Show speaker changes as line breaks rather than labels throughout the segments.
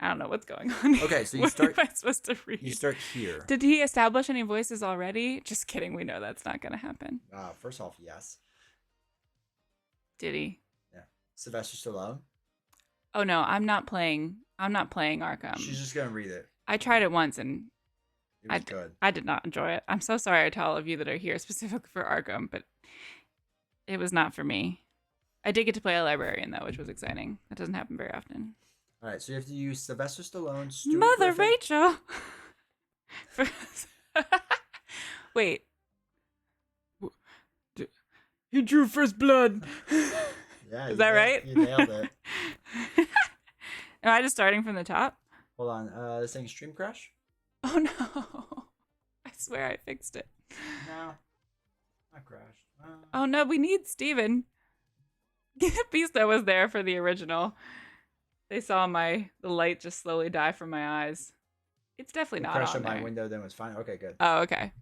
I don't know what's going on.
Okay, so you
what
start.
am I supposed to read?
You start here.
Did he establish any voices already? Just kidding. We know that's not going to happen.
First off, yes.
Did he?
Yeah. Sylvester Stallone.
Oh no, I'm not playing Arkham.
She's just gonna read it.
I tried it once and
It was good.
I did not enjoy it. I'm so sorry to all of you that are here specifically for Arkham, but it was not for me. I did get to play a librarian though, which was exciting. That doesn't happen very often.
All right, so you have to use Sylvester Stallone,
Mother Rachel. Wait. He drew first blood.
Yeah,
is that right?
You nailed it.
Am I just starting from the top?
Hold on. This thing Stream Crash?
Oh no. I swear I fixed it.
No. Not crashed.
Oh no, we need Steven. Pista was there for the original. They saw the light just slowly die from my eyes. It's definitely not
crashed
on
my
there.
window, then it was fine. Okay, good.
Oh, okay.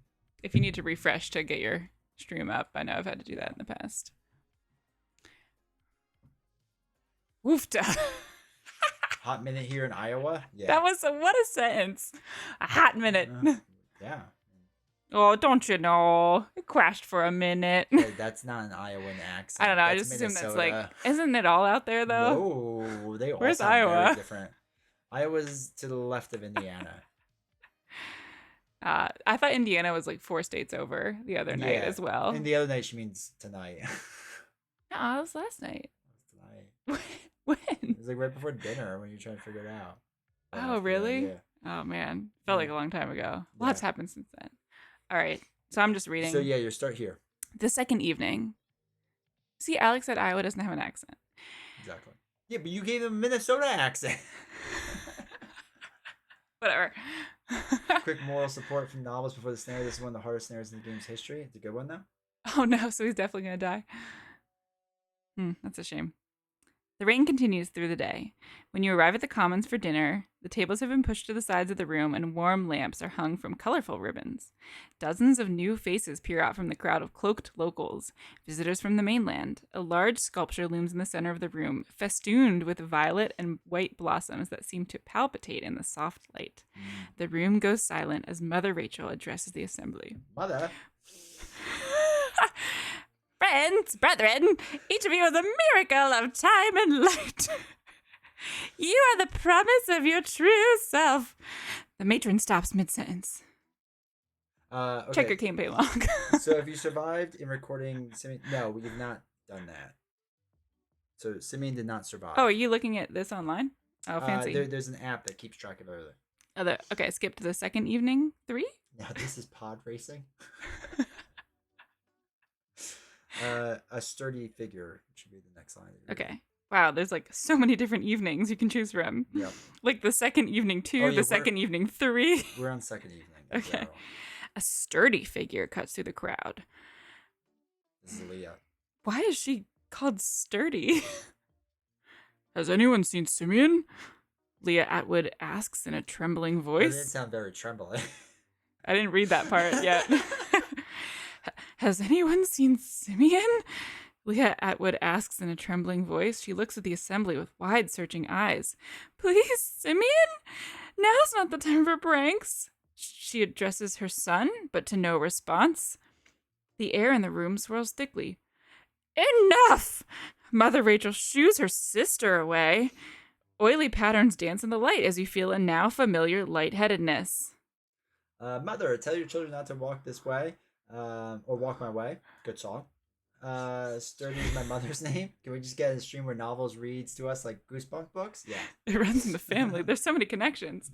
If you need to refresh to get your stream up, I know I've had to do that in the past. Woofta.
Hot minute here in Iowa? Yeah.
That was what a sentence. A hot minute.
Yeah.
Oh, don't you know? It crashed for a minute.
Hey, that's not an Iowan accent.
I don't know. I
That's
just assume that's
Minnesota.
isn't it all out there though?
No, they all
Where's
sound
Iowa?
very different. Iowa's to the left of Indiana.
I thought Indiana was like 4 states over the other night as well.
And the other night she means tonight.
No, it was last night.
Tonight.
When?
It was like right before dinner when you're trying to figure it out.
Oh, really?
Yeah.
Oh, man. Felt like a long time ago.
Yeah.
Lots happened since then. All right. So I'm just reading.
So yeah, you start here.
The second evening. See, Alex said Iowa doesn't have an accent.
Exactly. Yeah, but you gave him a Minnesota accent.
Whatever.
Quick moral support from novels before the snare. This is one of the hardest snares in the game's history. It's a good one, though.
Oh, no. So he's definitely going to die. That's a shame. The rain continues through the day. When you arrive at the Commons for dinner, the tables have been pushed to the sides of the room and warm lamps are hung from colorful ribbons. Dozens of new faces peer out from the crowd of cloaked locals, visitors from the mainland. A large sculpture looms in the center of the room, festooned with violet and white blossoms that seem to palpitate in the soft light. The room goes silent as Mother Rachel addresses the assembly.
Mother.
Friends, brethren, each of you is a miracle of time and light. You are the promise of your true self. The matron stops mid-sentence.
Okay.
Check your campaign log.
So if you survived in recording Simeon, no, we have not done that. So Simeon did not survive.
Oh, are you looking at this online? Oh, fancy.
There's an app that keeps track of everything.
Okay, skip to the second evening. 3?
Now this is pod racing. A sturdy figure should be the next line.
Okay. Wow, there's like so many different evenings you can choose from.
Yep.
Like the second evening 2, the second evening 3.
We're on second evening.
Okay. A sturdy figure cuts through the crowd.
This is Leah.
Why is she called sturdy? Has anyone seen Simeon? Leah Atwood asks in a trembling
That
voice.
didn't sound very trembling.
I didn't read that part yet. Has anyone seen Simeon? Leah Atwood asks in a trembling voice. She looks at the assembly with wide, searching eyes. Please, Simeon? Now's not the time for pranks. She addresses her son, but to no response. The air in the room swirls thickly. Enough! Mother Rachel shoos her sister away. Oily patterns dance in the light as you feel a now familiar lightheadedness.
Mother, tell your children not to walk this way. Or walk my way. Good song. Sturdy is my mother's name. Can we just get a stream where novels reads to us like Goosebumps books? Yeah.
It runs in the family. There's so many connections.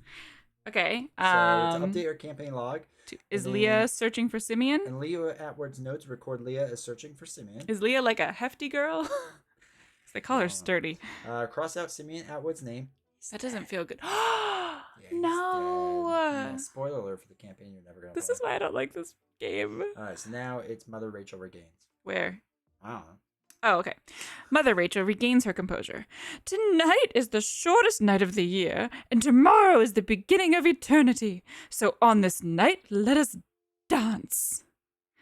Okay.
So to update our campaign log.
Is Leah searching for Simeon?
And Leah Atwood's notes record Leah is searching for Simeon.
Is Leah like a hefty girl? They call her sturdy.
Cross out Simeon Atwood's name.
That doesn't feel good.
Yeah,
No.
yeah, spoiler alert for the campaign you're never going to
This is why I don't like this game.
Alright, so now it's Mother Rachel regains.
Where?
I don't know.
Oh, okay. Mother Rachel regains her composure. Tonight is the shortest night of the year, and tomorrow is the beginning of eternity. So on this night, let us dance.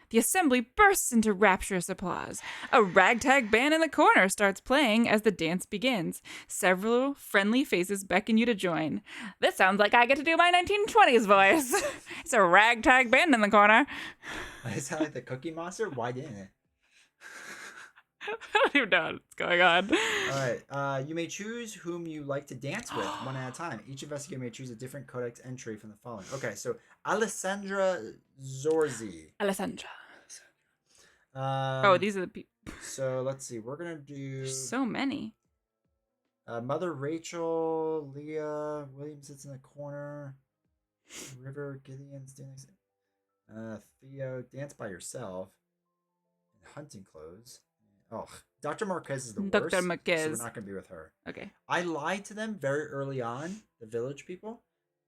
The assembly bursts into rapturous applause. A ragtag band in the corner starts playing as the dance begins. Several friendly faces beckon you to join. This sounds like I get to do my 1920s voice. It's a ragtag band in the corner.
Is that like the Cookie Monster? Why didn't it?
I don't even know what's going on.
All right. You may choose whom you like to dance with one at a time. Each investigator may choose a different codex entry from the following. Okay, so Alessandra Zorzi.
Alessandra.
Oh,
these are the people.
So let's see. We're gonna do
So many.
Mother Rachel, Leah Williams sits in the corner. River Gideon's dancing. Theo, dance by yourself. In hunting clothes. Oh, Dr. Marquez is the worst.
Dr. Marquez.
So we're not gonna be with her.
Okay.
I lied to them very early on, the village people,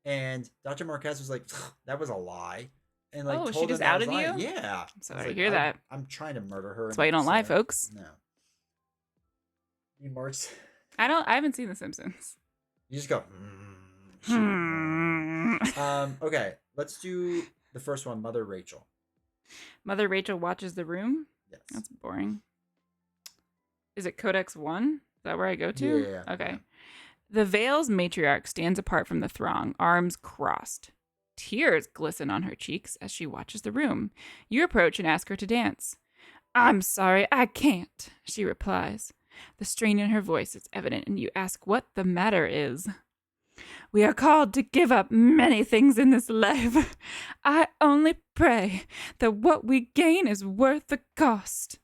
and Dr. Marquez was like, "That was a lie," and like,
Oh,
told
she just
them I was
outed you?
lying. Yeah.
I'm sorry
I was
to
like,
hear that.
I'm trying to murder her.
That's why you don't lie, folks.
No. He marks.
I haven't seen The Simpsons.
You just go. Okay, let's do the first one, Mother Rachel.
Mother Rachel watches the room.
Yes.
That's boring. Is it Codex 1? Is that where I go to?
Yeah.
Okay.
Yeah.
The Vale's matriarch stands apart from the throng, arms crossed. Tears glisten on her cheeks as she watches the room. You approach and ask her to dance. I'm sorry, I can't, she replies. The strain in her voice is evident, and you ask what the matter is. We are called to give up many things in this life. I only pray that what we gain is worth the cost.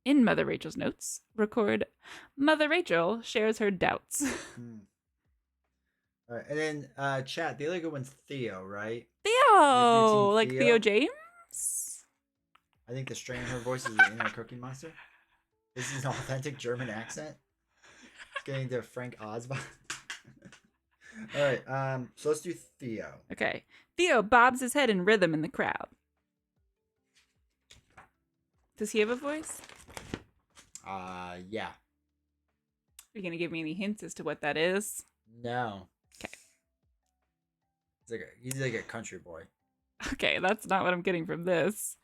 In Mother Rachel's notes, record Mother Rachel shares her doubts.
All right, and then chat. The other good one's Theo, right?
Theo, like
Theo?
Theo James.
I think the strain in her voice is the inner Cookie Monster. This is an authentic German accent. It's getting to Frank Oz. All right, so let's do Theo.
Okay, Theo bobs his head in rhythm in the crowd. Does he have a voice?
Yeah.
Are you gonna give me any hints as to what that is?
No.
Okay.
He's like a country boy.
Okay, that's not what I'm getting from this.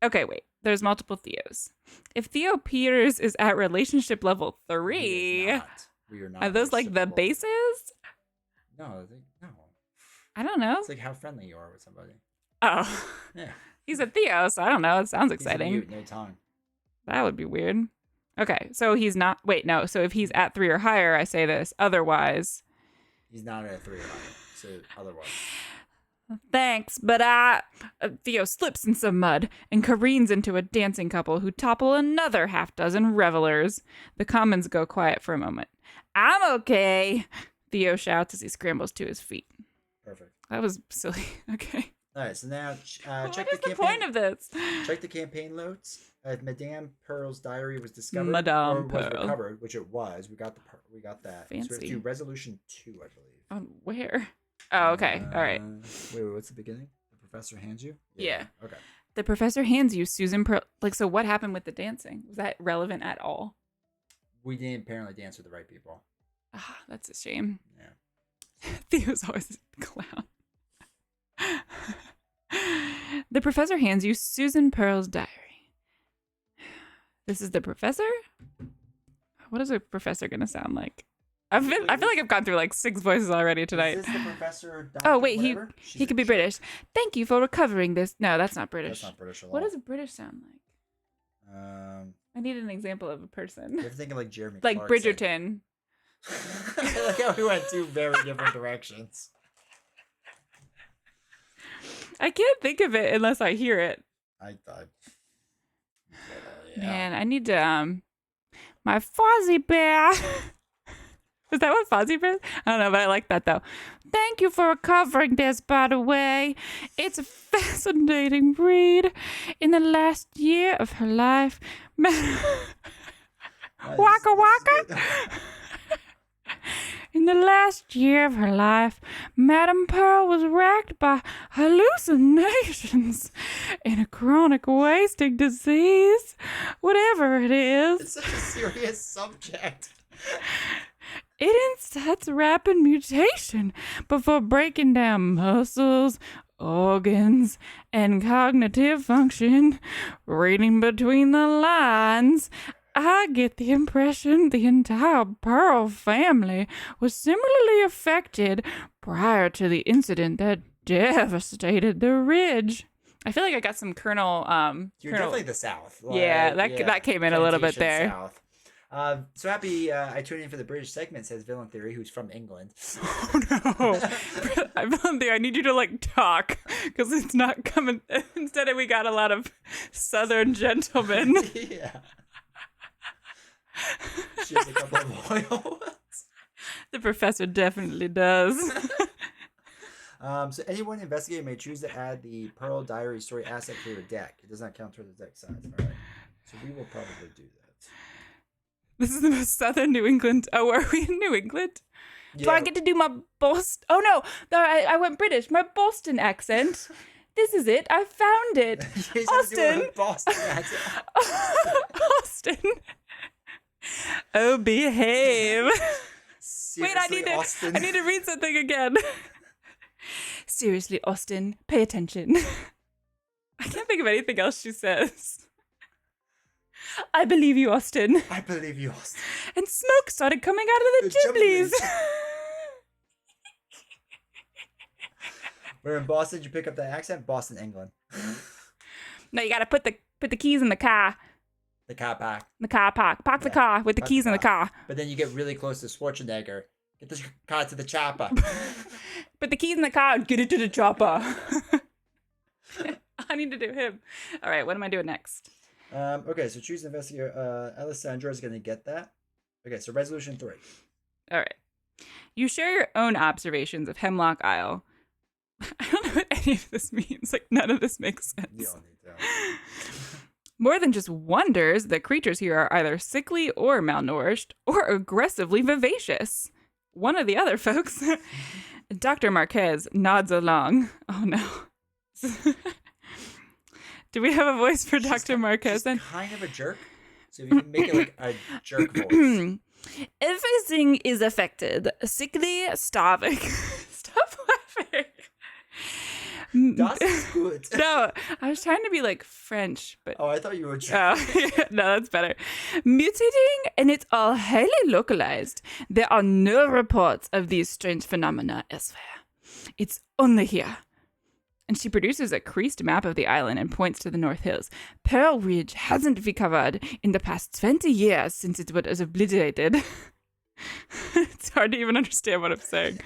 Okay, wait. There's multiple Theos. If Theo Peters is at relationship level 3,
He is not. We are not.
are those like the
reciprocal.
bases?
No, no.
I don't know.
It's like how friendly you are with somebody.
Oh,
Yeah.
he's a Theo, so I don't know. It sounds
He's a
exciting.
mute, no tongue.
That would be weird. Okay, so he's not. Wait, no. So if he's at 3 or higher, I say this. Otherwise,
He's not at a 3 or higher. So otherwise.
thanks, but Theo slips in some mud and careens into a dancing couple who topple another half-dozen revelers. The commons go quiet for a moment. I'm okay, Theo shouts as he scrambles to his feet.
Perfect.
That was silly. Okay.
All right, so now
What
check
is
the
the
campaign.
point of this?
Check the campaign notes. If Madame Pearl's diary was discovered
Madame
or was
Pearl.
recovered, which it was, we got that. So we have
Fancy.
to do resolution 2, I believe.
On where? Oh, okay. All right.
Wait, what's the beginning? The professor hands you?
Yeah.
Okay.
The professor hands you Susan Pearl. Like, so what happened with the dancing? Was that relevant at all?
We didn't apparently dance with the right people.
Ah, that's a shame.
Yeah.
Theo's always a clown. The professor hands you Susan Pearl's diary. This is the professor? What is a professor going to sound like? I feel like I've gone through like 6 voices already tonight.
Is this the professor? Dr.
Oh, wait,
whatever?
he could be British. Thank you for recovering this. No, that's not British.
That's not British at all.
What does a British sound like? I need an example of a person.
You're thinking like Jeremy
Like
Clarkson.
Bridgerton.
I like how we went 2 very different directions.
I can't think of it unless I hear it.
I thought. Yeah.
Man, I need to, my Fozzie Bear. Is that what Fozzie Bear is? I don't know, but I like that though. Thank you for recovering this, by the way. It's a fascinating read. In the last year of her life, Waka Waka. In the last year of her life, Madame Pearl was racked by hallucinations and a chronic wasting disease. Whatever it is,
It's such a serious subject.
it incites rapid mutation before breaking down muscles, organs, and cognitive function. Reading between the lines, I get the impression the entire Pearl family was similarly affected prior to the incident that devastated the ridge. I feel like I got some Colonel.
You're
Colonel,
definitely the South.
yeah, that came in a little bit
Plantation
there.
South. So happy I tuned in for the British segment, says Villain Theory, who's from England.
Oh no. I need you to like talk because it's not coming. Instead, we got a lot of Southern gentlemen.
Yeah. She has a couple of oils.
The professor definitely does.
So anyone investigating may choose to add the Pearl Diary story asset to your deck. It does not count towards the deck size. All right. So we will probably do that.
This is the most Southern New England. Oh, are we in New England?
Yeah.
Do I get to do my Boston? Oh no, I went British. My Boston accent. This is it. I found it. Austin.
Boston accent.
Austin. Oh, behave.
Seriously,
Wait,
Austin.
I need to read something again. Seriously, Austin, pay attention. I can't think of anything else she says. I believe you, Austin.
I believe you, Austin.
And smoke started coming out of the chimneys.
We're in Boston. Did you pick up that accent? Boston, England.
No, you gotta put the keys in the car.
The car park.
The car park. Park the car with the
Park
keys
the
in the car.
But then you get really close to Schwarzenegger. Get the car to the chopper.
Put the keys in the car and get it to the chopper. I need to do him. All right, what am I doing next?
Okay, so choose investigator. Alessandra is going to get that. Okay, so resolution 3.
All right. You share your own observations of Hemlock Isle. I don't know what any of this means. Like, none of this makes sense.
You don't need that.
More than just wonders, the creatures here are either sickly or malnourished or aggressively vivacious. One or the other, folks. Dr. Marquez nods along. Oh, no. Do we have a voice for Dr. Marquez then?
Kind of a jerk. So if you can make it like a jerk voice.
Everything is affected. Sickly, starving. Stop laughing.
Das ist gut.
No, I was trying to be like French, but
Oh, I thought you were
no, that's better. Mutating, and it's all highly localized. There are no reports of these strange phenomena elsewhere. It's only here. And she produces a creased map of the island and points to the North Hills. Pearl Ridge hasn't recovered in the past 20 years since it was obliterated. It's hard to even understand what I'm saying.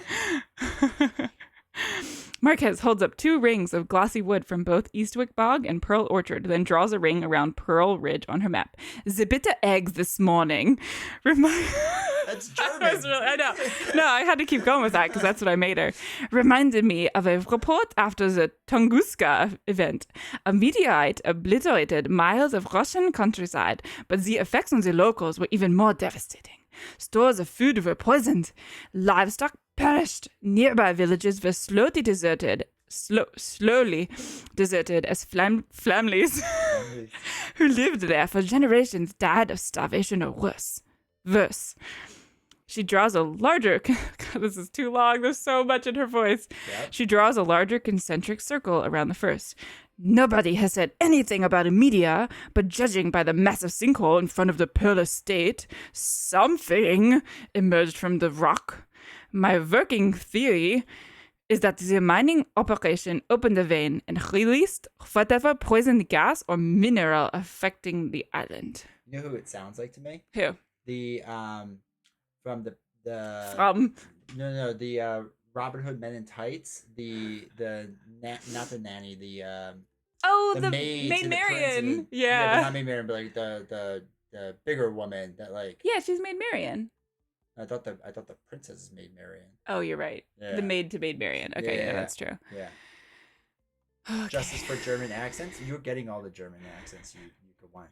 Marquez holds up 2 rings of glossy wood from both Eastwick Bog and Pearl Orchard, then draws a ring around Pearl Ridge on her map. The bitter eggs this morning.
That's German.
I know. No, I had to keep going with that because that's what I made her. Reminded me of a report after the Tunguska event. A meteorite obliterated miles of Russian countryside, but the effects on the locals were even more devastating. Stores of food were poisoned. Livestock perished. Nearby villages were slowly deserted as families who lived there for generations died of starvation or worse. She draws a larger... God, this is too long. There's so much in her voice. Yep. She draws a larger concentric circle around the first. Nobody has said anything about a meteor, but judging by the massive sinkhole in front of the Pearl Estate, something emerged from the rock. My working theory is that the mining operation opened a vein and released whatever poisoned gas or mineral affecting the island.
You know who it sounds like to me?
Who?
The from the Robin Hood Men in Tights, not the nanny, the maid
Marian.
Yeah, but not Maid Marian, but like the bigger woman that like.
Yeah, she's Maid Marian.
I thought the princess is Maid Marian.
Oh, you're right. Yeah. The maid to Maid Marian. Okay, yeah, that's true.
Yeah.
Okay.
Justice for German accents. You're getting all the German accents you could want.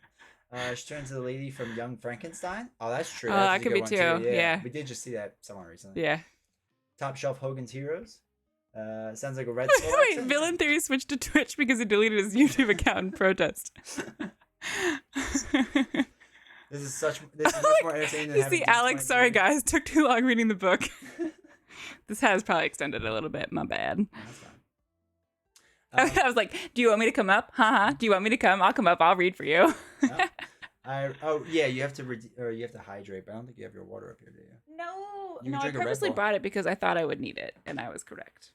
She turns to the lady from Young Frankenstein. Oh, that's true.
That could be too. Yeah.
We did just see that somewhere recently.
Yeah.
Top Shelf Hogan's Heroes. Sounds like a Red Skull.
Wait, Villain Theory switched to Twitch because he deleted his YouTube account in protest.
This is much more entertaining than
you see, Alex, sorry guys, took too long reading the book. This has probably extended a little bit. My bad. I was like, do you want me to come up? Haha. Do you want me to come? I'll come up. I'll read for you.
Yeah, you have to you have to hydrate, but I don't think you have your water up here, do you?
No,
You can
no, I
drink a Red
purposely
Bull.
brought it because I thought I would need it, and I was correct.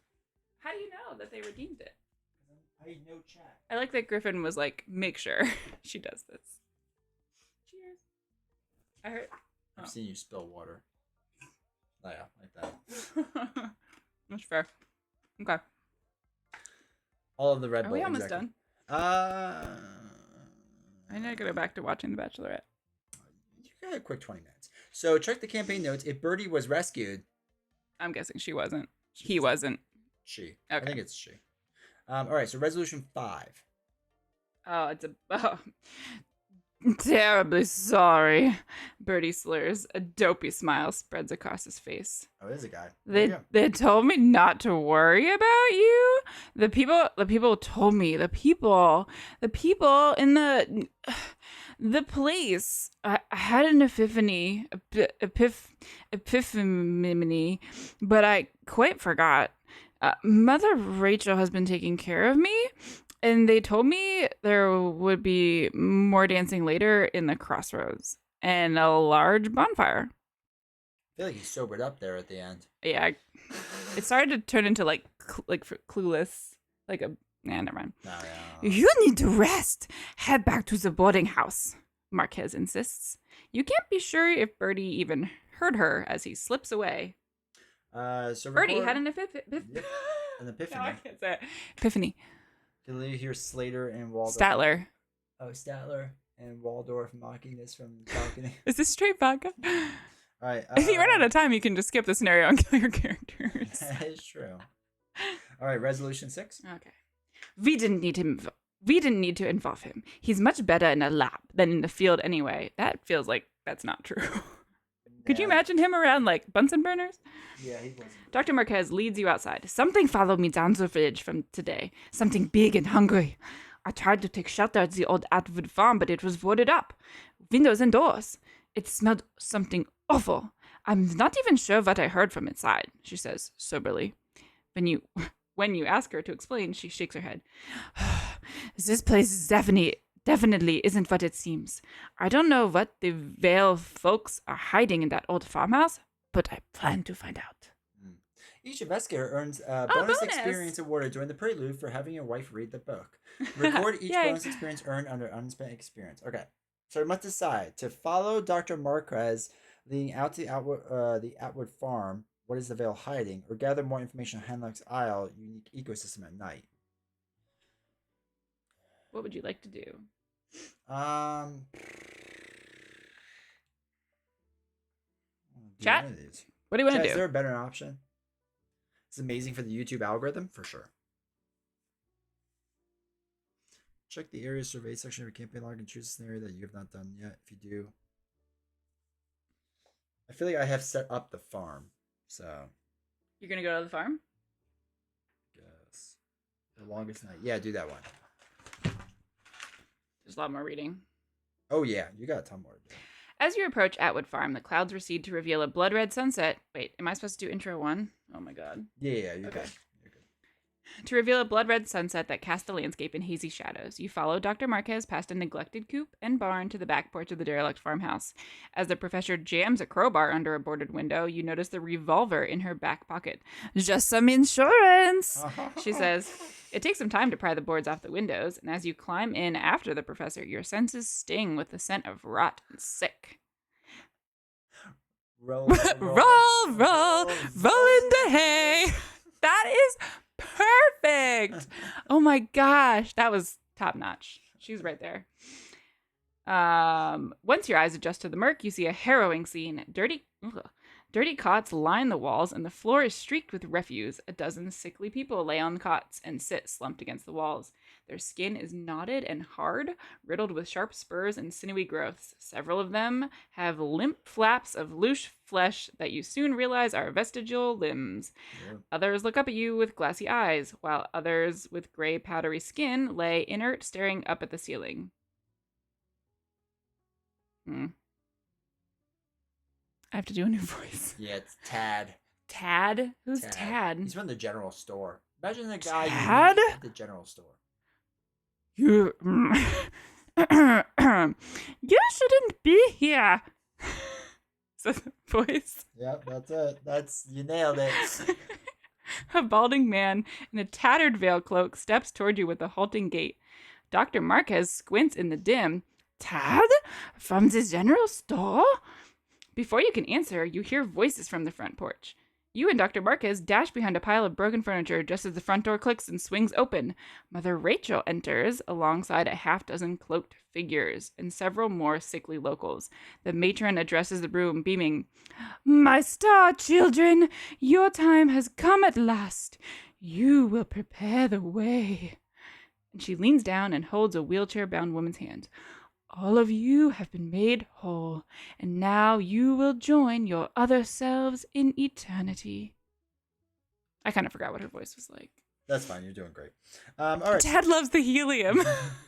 How do you know that they redeemed it?
I know chat.
I like that Griffin was like, make sure she does this. Cheers. I heard.
I've seen you spill water. Oh yeah, like that.
That's fair. Okay.
All of the Red
Are
Bull.
we almost
exactly.
done? I need to go back to watching The Bachelorette.
You got a quick 20 minutes. So check the campaign notes. If Birdie was rescued,
I'm guessing she wasn't. He wasn't.
she.
Okay.
I think it's she. All right. So resolution 5.
Oh, it's a. Oh. Terribly sorry. Birdie slurs. A dopey smile spreads across his face.
Oh, it is a guy.
They told me not to worry about you. The people told me. The people in the place. I had an epiphany, but I quite forgot. Mother Rachel has been taking care of me, and they told me there would be more dancing later in the crossroads and a large bonfire.
I feel like he sobered up there at the end.
Yeah, it started to turn into like Clueless, like a. Never mind.
No.
You need to rest. Head back to the boarding house, Marquez insists. You can't be sure if Birdie even heard her as he slips away.
So
Birdie had an
Yep, an epiphany.
No, I can't say it. Epiphany.
Can you hear Slater and Waldorf?
Statler.
Oh, Statler and Waldorf mocking this from the balcony.
Is this straight vodka?
All right.
If you run out of time, you can just skip the scenario and kill your characters.
That is true. All right, resolution 6.
Okay. We didn't need to involve him. He's much better in a lab than in the field anyway. That feels like that's not true. Could you imagine him around like Bunsen burners?
Yeah, he wasn't.
Dr. Marquez leads you outside. Something followed me down the ridge from today. Something big and hungry. I tried to take shelter at the old Atwood farm, but it was boarded up. Windows and doors. It smelled something awful. I'm not even sure what I heard from inside, she says soberly. When you ask her to explain, she shakes her head. This place definitely isn't what it seems. I don't know what the Vale folks are hiding in that old farmhouse, but I plan to find out.
Each investigator earns a
bonus
experience awarded during the prelude for having your wife read the book. Record each
Yay.
bonus experience earned under unspent experience. Okay, so you must decide to follow Dr. Marquez leading out to the Atwood farm. What is the Vale hiding? Or gather more information on Hanlock's Isle, unique ecosystem at night.
What would you like to do? Chat? What do you want to
Is
do?
there a better option? It's amazing for the YouTube algorithm, for sure. Check the area survey section of your campaign log and choose a scenario that you have not done yet. If you do, I feel like I have set up the farm, so.
You're going to go to the farm?
Guess. The longest night. Yeah, do that one.
There's a lot more reading.
Oh, yeah, you got a ton more to do.
As you approach Atwood Farm, the clouds recede to reveal a blood-red sunset. Wait, am I supposed to do intro 1? Oh my god.
Yeah, you're
Okay.
good. You're good.
To reveal a blood-red sunset that casts the landscape in hazy shadows, you follow Dr. Marquez past a neglected coop and barn to the back porch of the derelict farmhouse. As the professor jams a crowbar under a boarded window, you notice the revolver in her back pocket. Just some insurance, she says. It takes some time to pry the boards off the windows, and as you climb in after the professor, your senses sting with the scent of rot and sick.
Roll,
roll in the hay. That is perfect. Oh my gosh, that was top notch. She's right there. Once your eyes adjust to the murk, you see a harrowing scene. Dirty cots line the walls, and the floor is streaked with refuse. A dozen sickly people lay on cots and sit slumped against the walls. Their skin is knotted and hard, riddled with sharp spurs and sinewy growths. Several of them have limp flaps of loose flesh that you soon realize are vestigial limbs.
Yeah.
Others look up at you with glassy eyes, while others with gray, powdery skin lay inert, staring up at the ceiling. I have to do a new voice.
Yeah, it's Tad.
Tad? Who's Tad?
He's from the general store. Imagine the guy
Tad?
you meet at the general store.
You... you shouldn't be here. Is that the voice?
Yep, that's it. You nailed it.
A balding man in a tattered veil cloak steps toward you with a halting gait. Dr. Marquez squints in the dim. Tad? From the general store? Before you can answer, you hear voices from the front porch. You and Dr. Marquez dash behind a pile of broken furniture just as the front door clicks and swings open. Mother Rachel enters alongside a half-dozen cloaked figures and several more sickly locals. The matron addresses the room, beaming, My star children, your time has come at last. You will prepare the way. And she leans down and holds a wheelchair-bound woman's hand. All of you have been made whole, and now you will join your other selves in eternity. I kind of forgot what her voice was like.
That's fine. You're doing great. All right.
Dad loves the helium.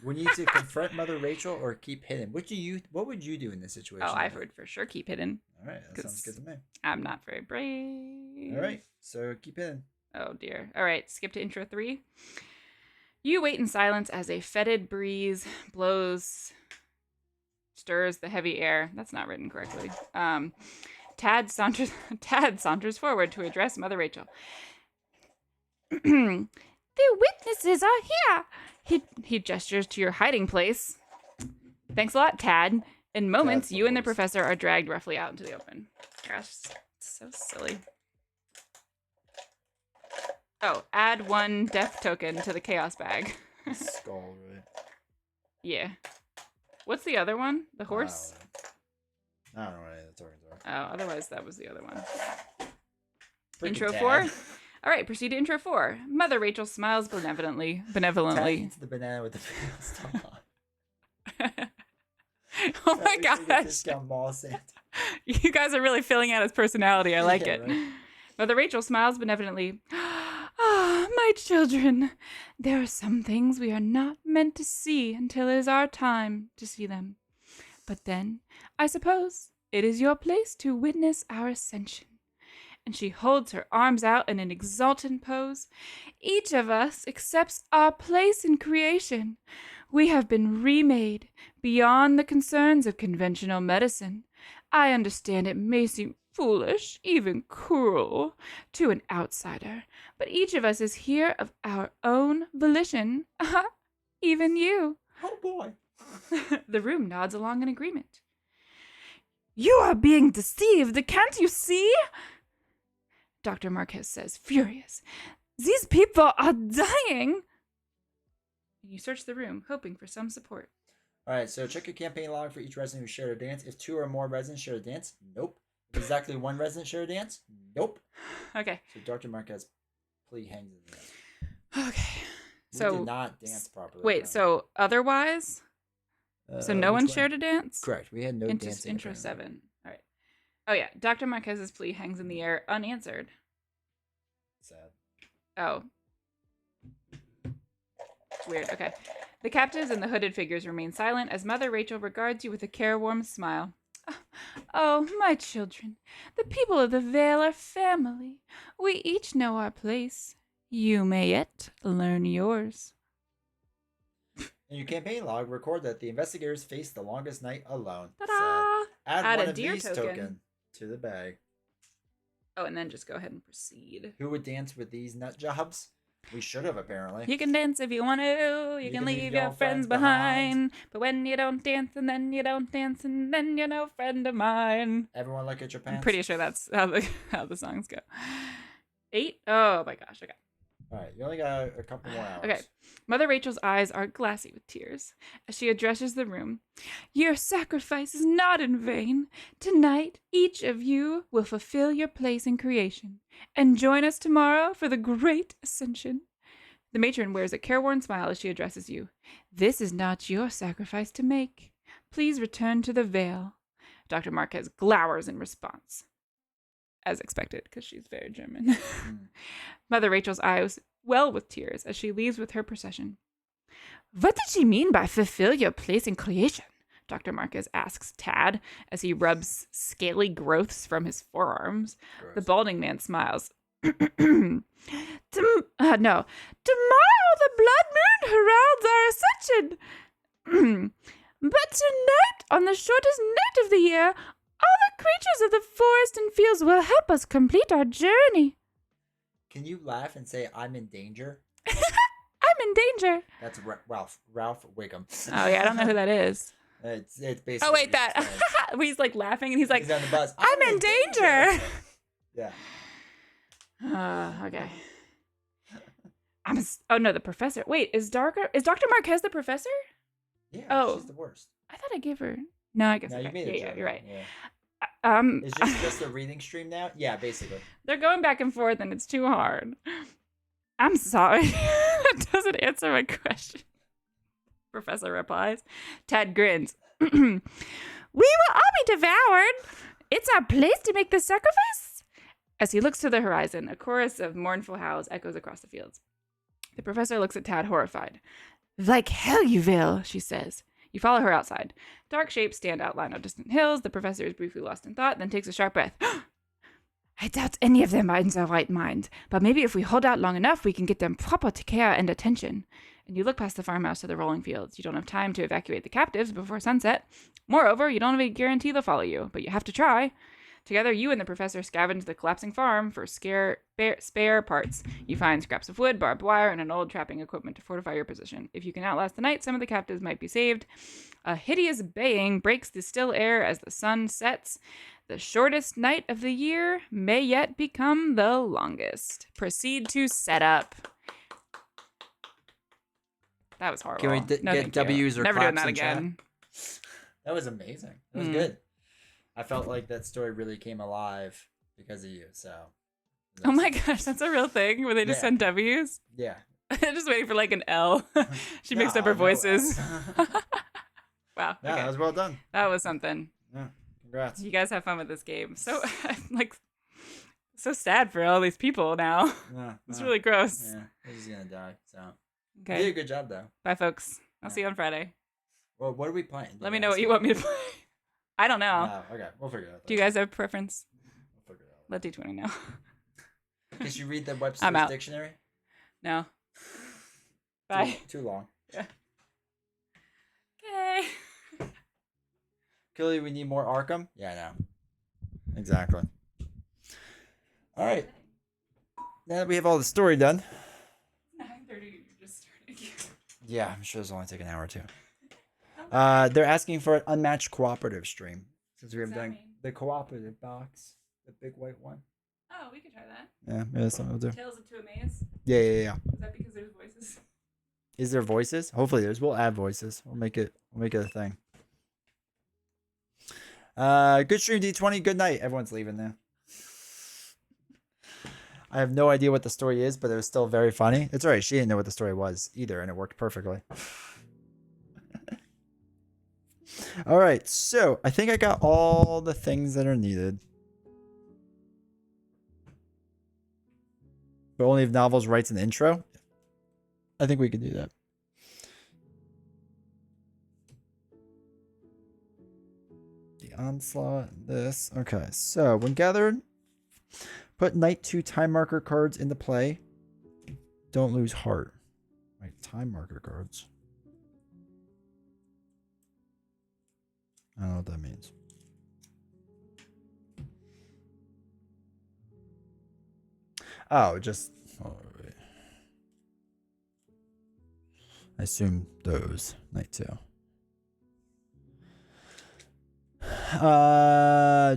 We need to confront Mother Rachel or keep hidden. What would you do in this situation?
Oh, I would for sure keep hidden.
All right, that sounds good to me.
I'm not very brave.
All right, so keep hidden.
Oh dear. All right, skip to intro 3. You wait in silence as a fetid breeze stirs the heavy air. That's not written correctly. Tad saunters forward to address Mother Rachel. The witnesses are here. He gestures to your hiding place. Thanks a lot, Tad. In moments, you and the professor are dragged roughly out into the open. Gosh, so silly. Oh, add 1 death token to the chaos bag.
Skull, right?
Yeah. What's the other one? The horse?
I don't know what any of the tokens are.
Oh, otherwise that was the other one.
Freaking
Intro
Tad.
4? All right, proceed to intro 4. Mother Rachel smiles benevolently.
Tad eats the banana with the veil still on.
Oh my gosh.
Discount mall Santa.
You guys are really filling out his personality. I like it.
Right?
Mother Rachel smiles benevolently. Ah, my children, there are some things we are not meant to see until it is our time to see them. But then, I suppose, it is your place to witness our ascension. And she holds her arms out in an exultant pose. Each of us accepts our place in creation. We have been remade beyond the concerns of conventional medicine. I understand it may seem foolish, even cruel, to an outsider, but each of us is here of our own volition. Even you.
Oh boy.
The room nods along in agreement. You are being deceived, can't you see? Dr. Marquez says, furious. These people are dying. You search the room, hoping for some support.
All right, so check your campaign log for each resident who shared a dance. If 2 or more residents share a dance, nope. If exactly 1 resident share a dance, nope.
Okay.
So Dr. Marquez plea hangs in the air.
Okay.
We
So
did not dance properly.
wait, so otherwise? So no one shared a dance?
Correct. We had no dancing.
Intro
apparently.
7. All right. Oh yeah, Dr. Marquez's plea hangs in the air unanswered.
Sad.
Oh. It's weird. Okay. The captives and the hooded figures remain silent as Mother Rachel regards you with a careworn smile. Oh, my children, the people of the Vale are family. We each know our place. You may yet learn yours.
In your campaign log, record that the investigators faced the longest night alone.
Ta-da!
Sad. Add
Add
one
a
of
deer
these
token.
to the bag.
Oh, and then just go ahead and proceed.
Who would dance with these nut jobs? We should have, apparently.
You can dance if you want to. You can leave your friends behind. But when you don't dance, and then you don't dance, and then you're no friend of mine.
Everyone look at your pants.
I'm pretty sure that's how the songs go. 8? Oh my gosh. Okay.
All right, you only got a couple more hours.
Okay. Mother Rachel's eyes are glassy with tears as she addresses the room. Your sacrifice is not in vain. Tonight, each of you will fulfill your place in creation and join us tomorrow for the great ascension. The matron wears a careworn smile as she addresses you. This is not your sacrifice to make. Please return to the Vale. Dr. Marquez glowers in response. As expected, because she's very German. Mother Rachel's eyes well with tears as she leaves with her procession. What did she mean by fulfill your place in creation? Dr. Marquez asks Tad as he rubs scaly growths from his forearms.
Gross.
The balding man smiles. No. Tomorrow the blood moon heralds our ascension. But tonight, on the shortest night of the year, all the creatures of the forest and fields will help us complete our journey.
Can you laugh and say, I'm in danger?
I'm in danger.
That's Ralph Wiggum.
Oh, yeah, I don't know who that is.
It's basically.
Oh, wait, that. He's like laughing and he's like,
he's on the bus.
I'm in danger.
Yeah.
Okay. Oh, no, the professor. Wait, is Dr. Marquez the professor?
Yeah, she's the worst.
I thought I gave her. No, I guess.
No,
Okay.
you made it.
Yeah, you're right.
Yeah. Is this just a reading stream now? Yeah, basically.
They're going back and forth and it's too hard. I'm sorry. That doesn't answer my question. Professor replies. Ted grins. We will all be devoured. It's our place to make the sacrifice. As he looks to the horizon, a chorus of mournful howls echoes across the fields. The professor looks at Tad horrified. Like hell you will, she says. You follow her outside. Dark shapes stand outlined on distant hills. The professor is briefly lost in thought, then takes a sharp breath. I doubt any of them are in their right mind, but maybe if we hold out long enough, we can get them proper care and attention. And you look past the farmhouse to the rolling fields. You don't have time to evacuate the captives before sunset. Moreover, you don't have a guarantee they'll follow you, but you have to try. Together, you and the professor scavenge the collapsing farm for spare parts. You find scraps of wood, barbed wire, and an old trapping equipment to fortify your position. If you can outlast the night, some of the captives might be saved. A hideous baying breaks the still air as the sun sets. The shortest night of the year may yet become the longest. Proceed to set up. That was horrible.
Can we get W's or
Never doing
claps
that
in chat?
again.
That was amazing. It was good. I felt like that story really came alive because of you. So.
Oh my gosh, that's a real thing where they just send W's?
Yeah.
I'm just waiting for like an L. She mixed up her voices. Wow.
Yeah,
okay.
that was well done.
That was something.
Yeah. Congrats.
You guys have fun with this game. So I'm like so sad for all these people now.
Yeah,
it's really gross.
Yeah, they're just gonna die. So
okay.
You did a good job though.
Bye folks. I'll see you on Friday.
Well, what are we playing?
Let me know what you want me to play. I don't know.
No, okay, we'll figure it out.
Do you guys have a preference?
We'll figure it out.
Let D20 know.
Did you read the Webster's dictionary?
No. Bye.
Too long.
Yeah. Okay.
Killy, we need more Arkham? Yeah, I know. Exactly. All right. Now that we have all the story done.
9:30, you're just starting.
Yeah, I'm sure this will only take an hour or two. They're asking for an unmatched cooperative stream. Since we have done the cooperative box. The big white one.
Oh, we could try that.
Yeah, maybe that's something we'll do.
Tales of Two Amaze?
Yeah.
Is that because there's voices?
Is there voices? Hopefully there's. We'll add voices. We'll make it a thing. Good stream, D20. Good night. Everyone's leaving now. I have no idea what the story is, but it was still very funny. It's alright. She didn't know what the story was either, and it worked perfectly. Alright, so I think I got all the things that are needed. But only if Novels writes an intro. I think we could do that. The onslaught, this. Okay, so when gathered, put Knight 2 time marker cards into play. Don't lose heart. Right, time marker cards. I don't know what that means. Oh, just... Oh, wait. I assume those. Knight 2.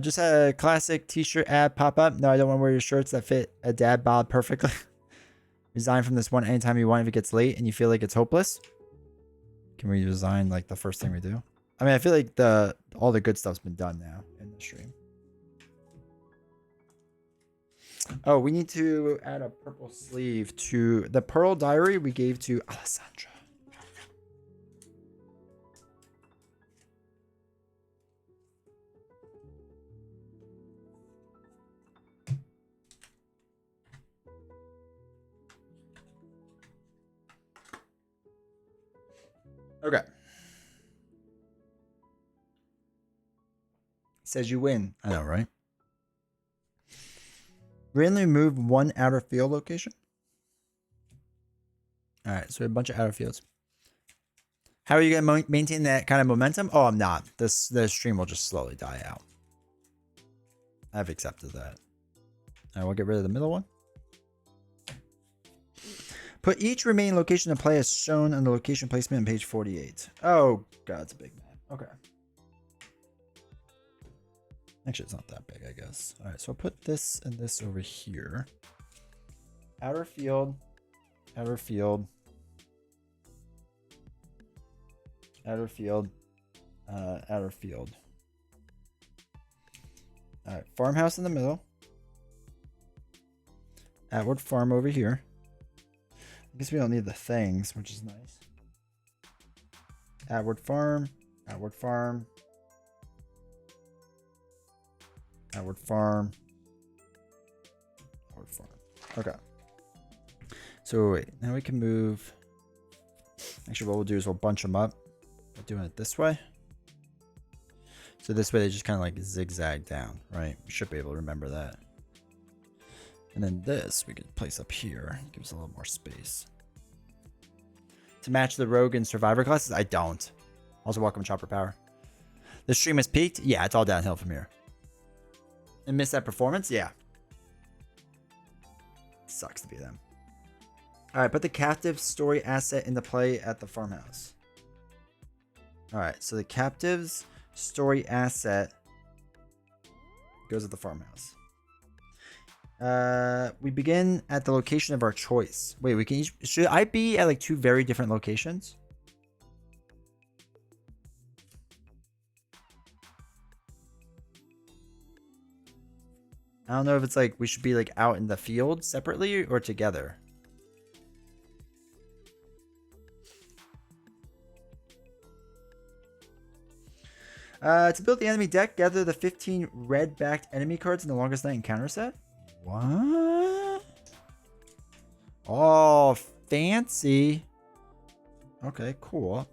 Just had a classic t-shirt ad pop up. No, I don't want to wear your shirts that fit a dad bod perfectly. Resign from this one anytime you want if it gets late and you feel like it's hopeless. Can we resign like the first thing we do? I mean, I feel like all the good stuff's been done now in the stream. Oh, we need to add a purple sleeve to the Pearl Diary we gave to Alessandra. Okay. Says you win. I know, right? Randomly move one outer field location. All right, so we have a bunch of outer fields. How are you going to maintain that kind of momentum? Oh, I'm not. The stream will just slowly die out. I've accepted that. All right, we'll get rid of the middle one. Put each remaining location to play as shown on the location placement on page 48. Oh, God, it's a big map. Okay. Actually, it's not that big, I guess. All right, so I'll put this and this over here. Outer field. Outer field. Outer field. Outer field. All right, farmhouse in the middle. Atwood farm over here. I guess we don't need the things, which is nice. Atwood farm. Atwood farm. Atwood farm. Atwood farm. Okay. So wait, now we can move. Actually, what we'll do is we'll bunch them up. We're doing it this way. So this way they just kind of like zigzag down, right? We should be able to remember that. And then this we could place up here. Gives a little more space. To match the rogue and survivor classes? I don't. Also, welcome Chopper Power. The stream has peaked? Yeah, it's all downhill from here. And miss that performance? Yeah. Sucks to be them. Alright, put the captive story asset into play at the farmhouse. Alright, so the captive's story asset goes at the farmhouse. We begin at the location of our choice. Wait, we can should I be at like two very different locations? I don't know if it's like we should be like out in the field separately or together. To build the enemy deck, gather the 15 red-backed enemy cards in the longest night encounter set. What? Oh, fancy. Okay, cool.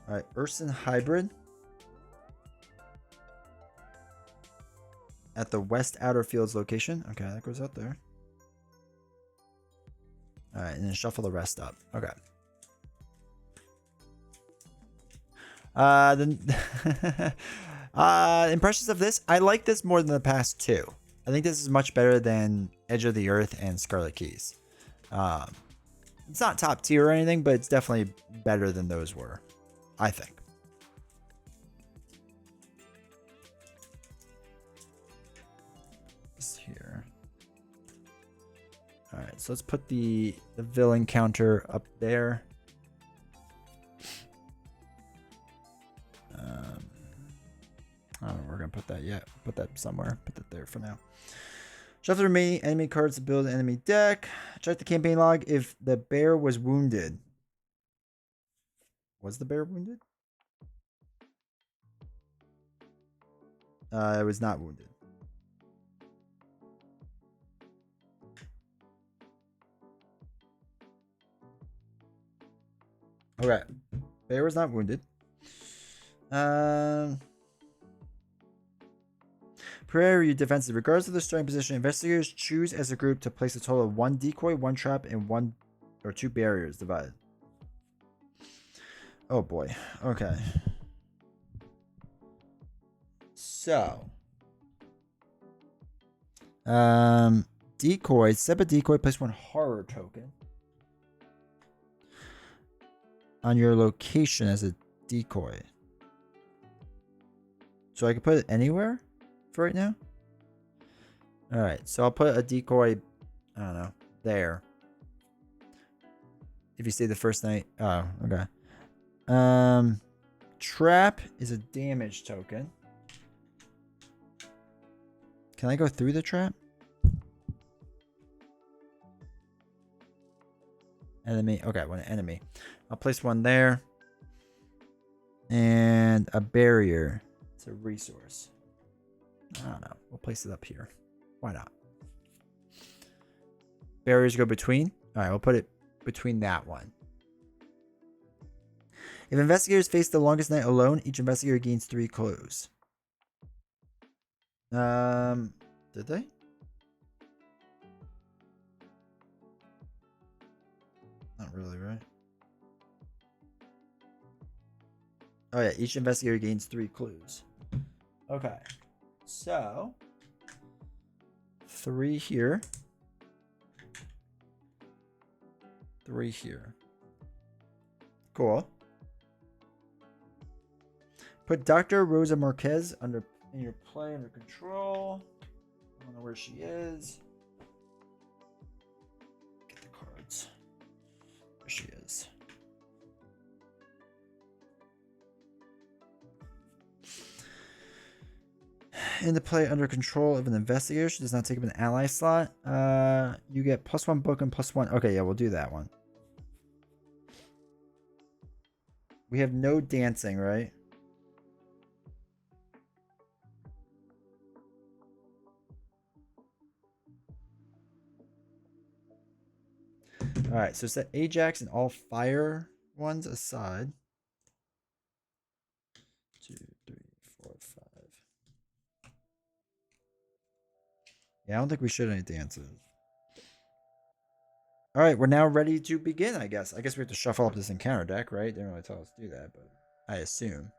All right, Urson Hybrid. At the West Outer Fields location. Okay, that goes out there. All right, and then shuffle the rest up. Okay. Impressions of this. I like this more than the past two. I think this is much better than Edge of the Earth and Scarlet Keys. It's not top tier or anything, but it's definitely better than those were, I think. Here. All right, so let's put the villain counter up there. I don't know where we're gonna put that yet. Put that somewhere. Put that there for now. Shuffle the remaining enemy cards to build an enemy deck. Check the campaign log if the bear was wounded. Was the bear wounded? It was not wounded. Okay. Bear was not wounded. Prepare your defenses. Regardless of the starting position, investigators choose as a group to place a total of 1 decoy, 1 trap, and 1 or 2 barriers divided. Oh boy. Okay. So. Decoy. Set a decoy. Place 1 horror token on your location as a decoy. So I can put it anywhere for right now? Alright, so I'll put a decoy, I don't know, there. If you stay the first night. Oh, okay. Trap is a damage token. Can I go through the trap? Enemy. Okay, one enemy. I'll place 1 there. And a barrier. It's a resource. I don't know. We'll place it up here. Why not? Barriers go between. All right, we'll put it between that one. If investigators face the longest night alone, each investigator gains 3 clues. Did they? Not really, right? Oh yeah, each investigator gains 3 clues. Okay. So 3 here. 3 here. Cool. Put Dr. Rosa Marquez in your play under control. I don't know where she is. Get the cards. There she is. In the play under control of an investigator. She does not take up an ally slot. You get +1 book and +1. Okay, yeah, we'll do that one. We have no dancing, right? All right, so set Ajax and all fire ones aside. 2, 3, 4, 5. Yeah, I don't think we should any dances. All right, we're now ready to begin, I guess. I guess we have to shuffle up this encounter deck, right? They didn't really tell us to do that, but I assume.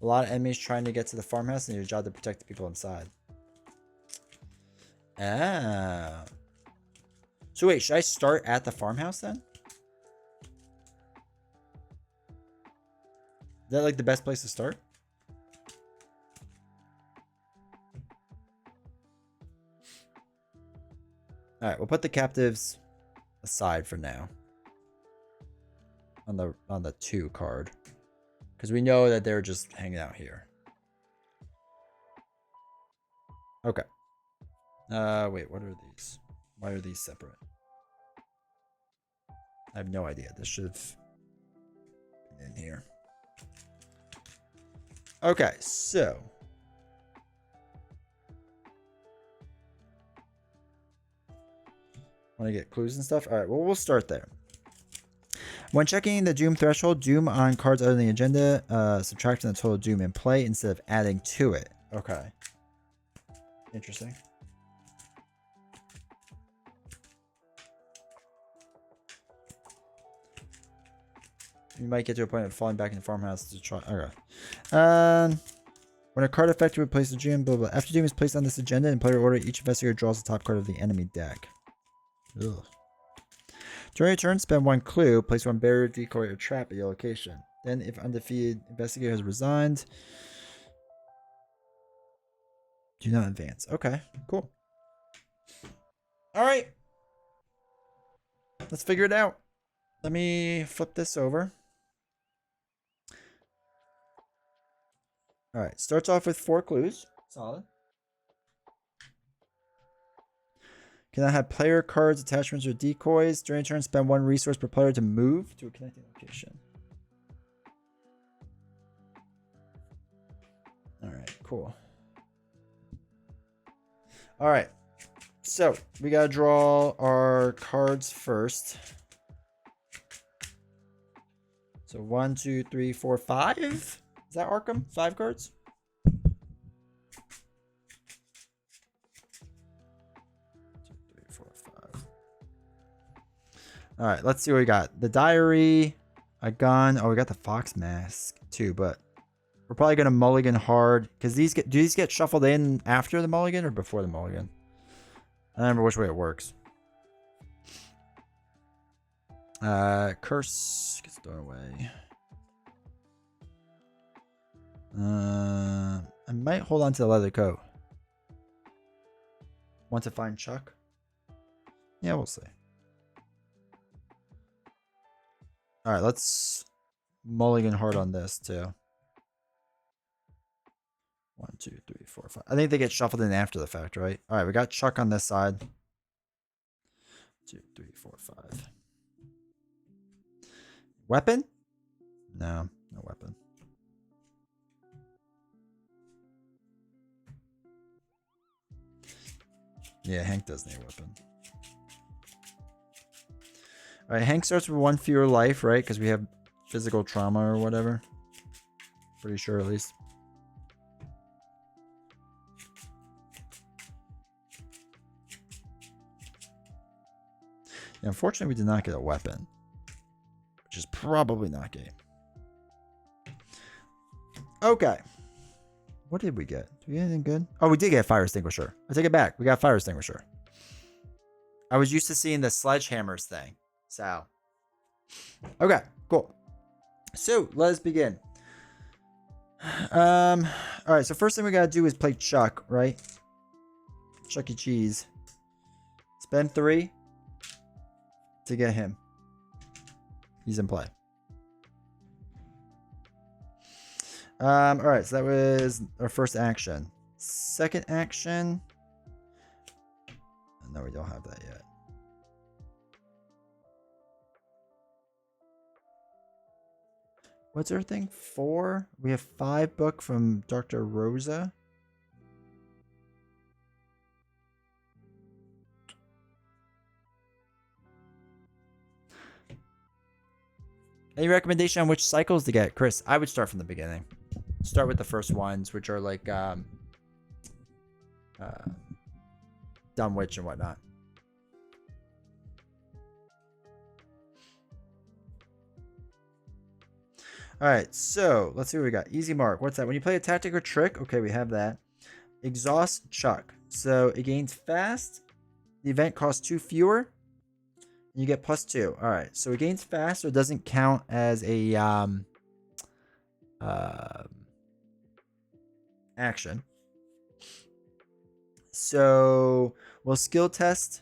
A lot of enemies trying to get to the farmhouse, and your job to protect the people inside. Ah. So wait, should I start at the farmhouse then? Is that like the best place to start? All right, we'll put the captives aside for now. On the 2 card, because we know that they're just hanging out here. Okay. Wait, what are these? Why are these separate? I have no idea. This should have been in here. Okay, so want to get clues and stuff? All right, well, we'll start there. When checking the doom threshold, doom on cards other than the agenda, subtract from the total doom in play instead of adding to it. Okay. Interesting. You might get to a point of falling back in the farmhouse to try. Okay. When a card effect replaces doom, blah blah. After doom is placed on this agenda in player order, each investigator draws the top card of the enemy deck. Ugh. During your turn, spend 1 clue, place 1 barrier, decoy, or trap at your location. Then, if undefeated investigator has resigned, do not advance. Okay, cool. All right. Let's figure it out. Let me flip this over. All right, starts off with 4 clues. Solid. Cannot have player cards, attachments, or decoys. During turn, spend 1 resource per player to move to a connecting location. Alright, cool. Alright. So, we gotta draw our cards first. So 1, 2, 3, 4, 5. Is that Arkham? 5 cards? All right, let's see what we got. The diary, a gun. Oh, we got the fox mask too, but we're probably gonna mulligan hard because do these get shuffled in after the mulligan or before the mulligan? I don't remember which way it works. Curse gets thrown away. I might hold on to the leather coat. Want to find Chuck? Yeah, we'll see. All right, let's mulligan hard on this too. 1, 2, 3, 4, 5. I think they get shuffled in after the fact, right? All right, we got Chuck on this side. 2, 3, 4, 5. Weapon? No, no weapon. Yeah, Hank does need a weapon. All right, Hank starts with 1 fewer life, right? Because we have physical trauma or whatever. Pretty sure, at least. Yeah, unfortunately, we did not get a weapon, which is probably not game. Okay. What did we get? Did we get anything good? Oh, we did get a fire extinguisher. I take it back. We got a fire extinguisher. I was used to seeing the sledgehammers thing. So. Okay, cool. So, let us begin. All right, so first thing we gotta do is play Chuck, right? Chuck E. Cheese. Spend 3 to get him. He's in play. All right, so that was our first action. Second action. No, we don't have that yet. What's our thing? 4? We have 5 book from Dr. Rosa. Any recommendation on which cycles to get? Chris, I would start from the beginning. Start with the first ones, which are like Dumb Witch and whatnot. All right, so let's see what we got. Easy mark. What's that? When you play a tactic or trick, okay, we have that. Exhaust Chuck. So it gains fast. The event costs 2 fewer. And you get +2. All right, so it gains fast, so it doesn't count as a action. So we'll skill test.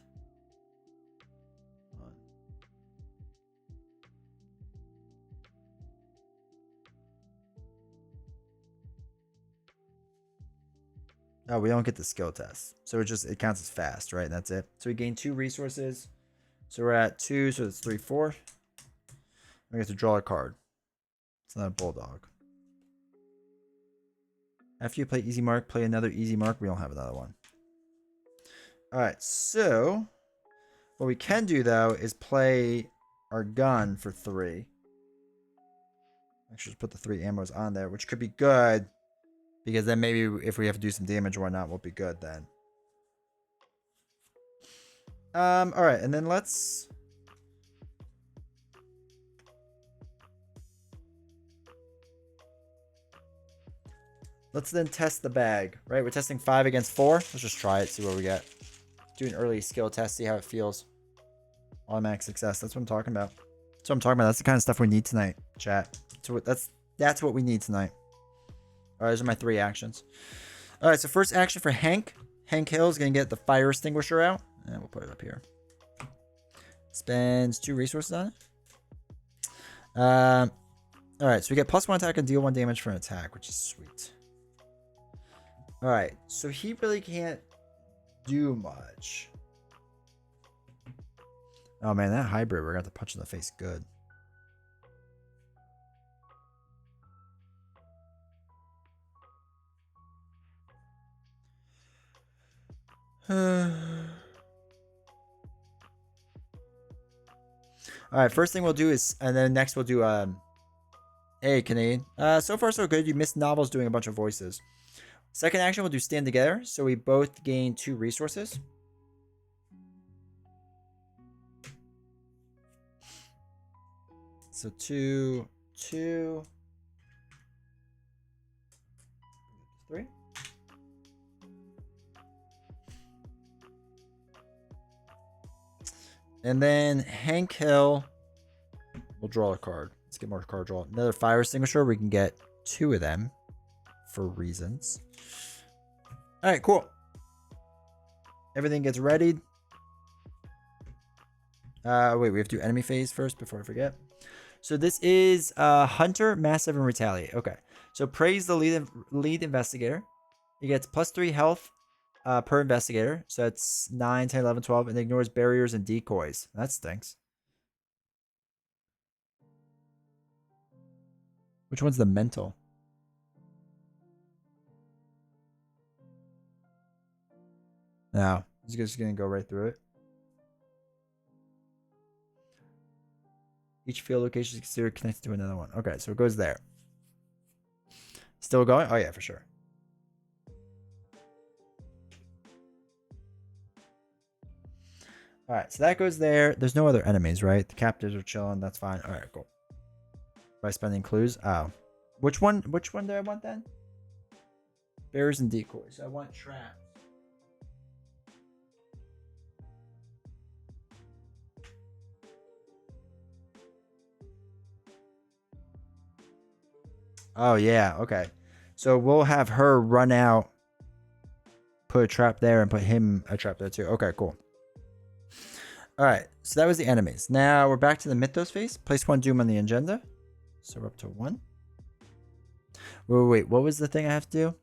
Oh, we don't get the skill test. So it counts as fast, right? That's it. So we gain 2 resources. So we're at 2, so it's 3, 4. We get to draw a card. It's not a bulldog. After you play easy mark, play another easy mark. We don't have another one. All right, so what we can do though is play our gun for 3. Actually, just put the 3 ammos on there, which could be good because then maybe if we have to do some damage or whatnot, we'll be good then. All right, and then let's then test the bag, right? We're testing 5 against 4. Let's just try it, see what we get. Do an early skill test, see how it feels. Automatic success. That's what I'm talking about. That's what I'm talking about. That's the kind of stuff we need tonight, chat. So that's what we need tonight. All right, those are my 3 actions. All right, so first action for Hank. Hank Hill is going to get the fire extinguisher out. And we'll put it up here. Spends 2 resources on it. All right, so we get +1 attack and deal 1 damage for an attack, which is sweet. All right, so he really can't do much. Oh man, that hybrid, we're going to have to punch in the face good. All right, first thing we'll do is, and then next we'll do, hey, Canadian. So far so good. You missed novels doing a bunch of voices. Second action, we'll do stand together. So we both gain 2 resources. So 2, 2, 3. And then Hank Hill, we'll draw a card. Let's get more card draw. Another fire extinguisher. We can get 2 of them for reasons. All right, cool. Everything gets readied. Wait, we have to do enemy phase first before I forget. So this is Hunter, Massive, and Retaliate. Okay. So praise the lead investigator. He gets +3 health per investigator. So that's 9, 10, 11, 12, and ignores barriers and decoys. That stinks. Which one's the mental? No, he's just gonna go right through it. Each field location is considered connected to another one. Okay, so it goes there. Still going? Oh, yeah, for sure. All right, so that goes there. There's no other enemies, right? The captives are chilling. That's fine. All right, cool. By spending clues. Oh. Which one do I want then? Bears and decoys. I want traps. Oh, yeah. Okay. So we'll have her run out, put a trap there, and put him a trap there too. Okay, cool. All right. So that was the enemies. Now we're back to the Mythos phase. Place 1 Doom on the agenda. So we're up to 1. Wait. What was the thing I have to do?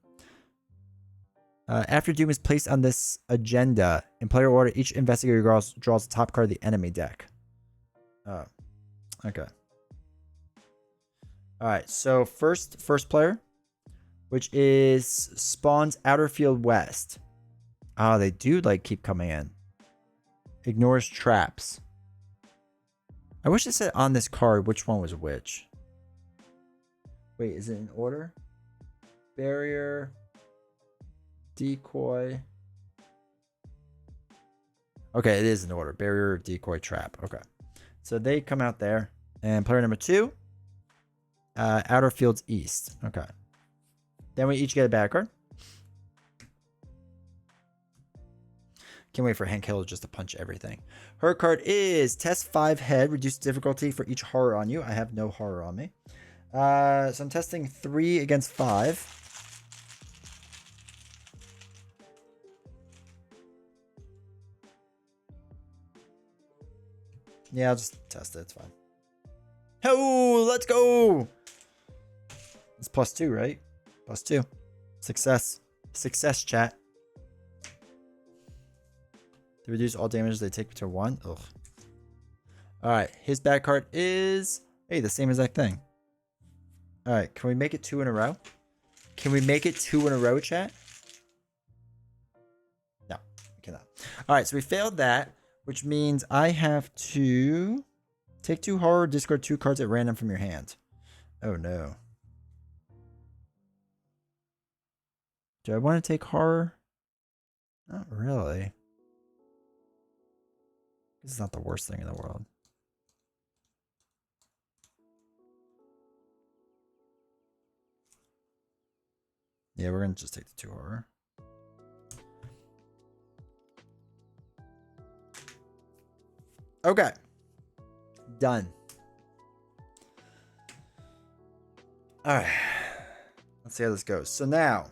After Doom is placed on this agenda, in player order, each investigator draws the top card of the enemy deck. Oh. Okay. All right. So first player, which is spawns outer field west. Oh, they do like keep coming in. Ignores traps. I wish it said on this card which one was which. Wait, is it in order? Barrier, decoy. Okay, it is in order. Barrier, decoy, trap. Okay. So they come out there. And player number 2, outer fields east. Okay. Then we each get a bad card. Can't wait for Hank Hill just to punch everything. Her card is test 5 head. Reduce difficulty for each horror on you. I have no horror on me. So I'm testing 3 against 5. Yeah, I'll just test it. It's fine. Oh, let's go. It's +2, right? +2. Success. Success, chat. They reduce all damage they take to 1. Ugh. Alright, his bad card is... Hey, the same exact thing. Alright, can we make it 2 in a row? Can we make it 2 in a row, chat? No, we cannot. Alright, so we failed that, which means I have to take 2 horror, discard 2 cards at random from your hand. Oh no. Do I want to take horror? Not really. This is not the worst thing in the world. Yeah, we're going to just take the 2 horror. Okay. Done. Alright. Let's see how this goes. So now,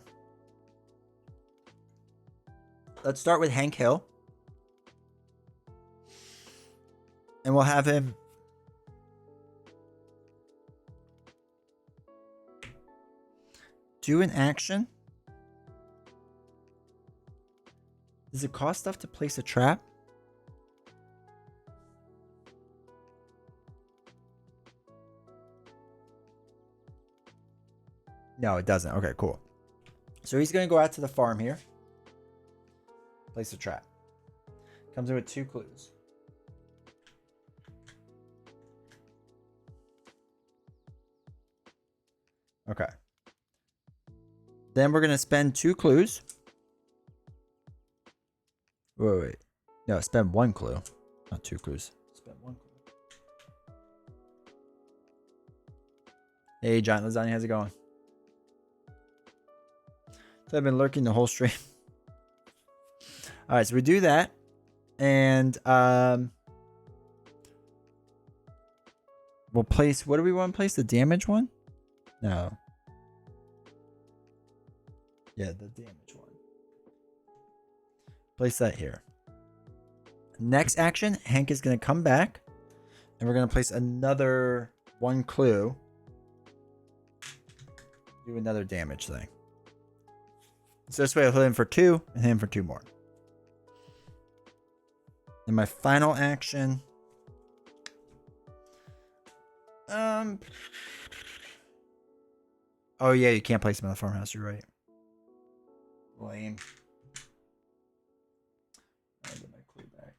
let's start with Hank Hill. And we'll have him do an action. Does it cost stuff to place a trap? No, it doesn't. Okay, cool. So he's going to go out to the farm here. Place a trap. Comes in with 2 clues. Okay. Then we're going to spend 2 clues. Wait. No, spend 1 clue. Not 2 clues. Spend 1 clue. Hey, Giant Lasagna, how's it going? So I've been lurking the whole stream. Alright, so we do that. And we'll place... What do we want to place? The damage one? No. Yeah, the damage one. Place that here. Next action, Hank is going to come back. And we're going to place another 1 clue. Do another damage thing. So this way I'll hit him for 2 and hit him for 2 more. And my final action. Oh yeah, you can't place him in the farmhouse, you're right. Lame. I'll get my clue back.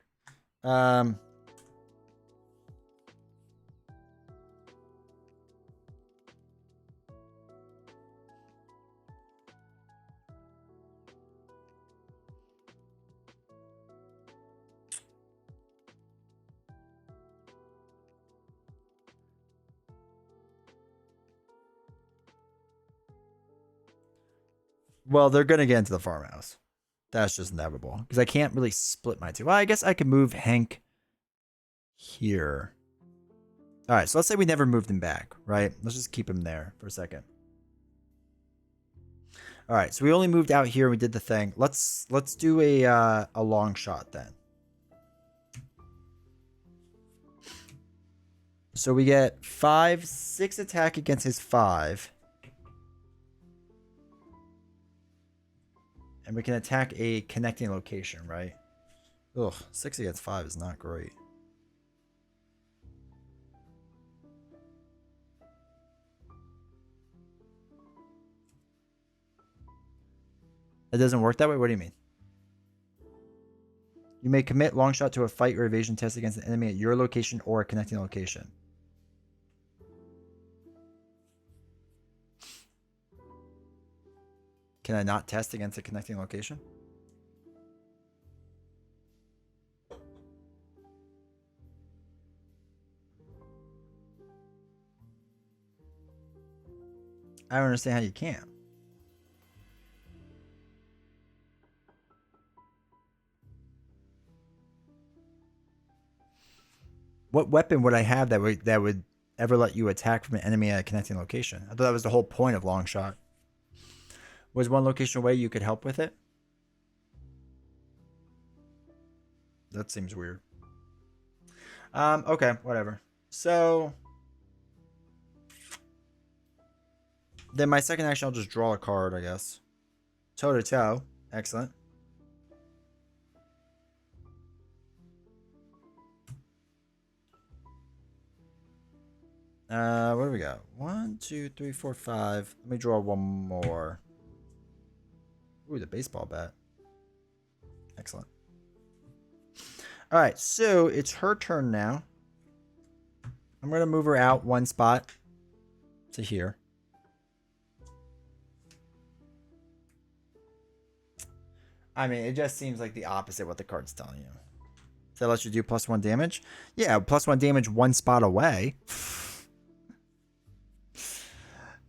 Well, they're gonna get into the farmhouse. That's just inevitable because I can't really split my two. Well, I guess I could move Hank here. All right, so let's say we never moved him back, right? Let's just keep him there for a second. All right, so we only moved out here. We did the thing. Let's do a long shot then. So we get 6 attack against his 5. And we can attack a connecting location, right? Ugh, 6 against 5 is not great. It doesn't work that way? What do you mean? You may commit long shot to a fight or evasion test against an enemy at your location or a connecting location. Can I not test against a connecting location? I don't understand how you can't. What weapon would I have that would ever let you attack from an enemy at a connecting location? I thought that was the whole point of long shot. Was one location away you could help with it? That seems weird. Okay, whatever. So then my second action, I'll just draw a card, I guess. Toe to toe. Excellent. What do we got? 1, 2, 3, 4, 5. Let me draw one more. Ooh, the baseball bat. Excellent. All right, so it's her turn now. I'm going to move her out 1 spot to here. I mean, it just seems like the opposite what the card's telling you. So that lets you do +1 damage? Yeah, +1 damage 1 spot away.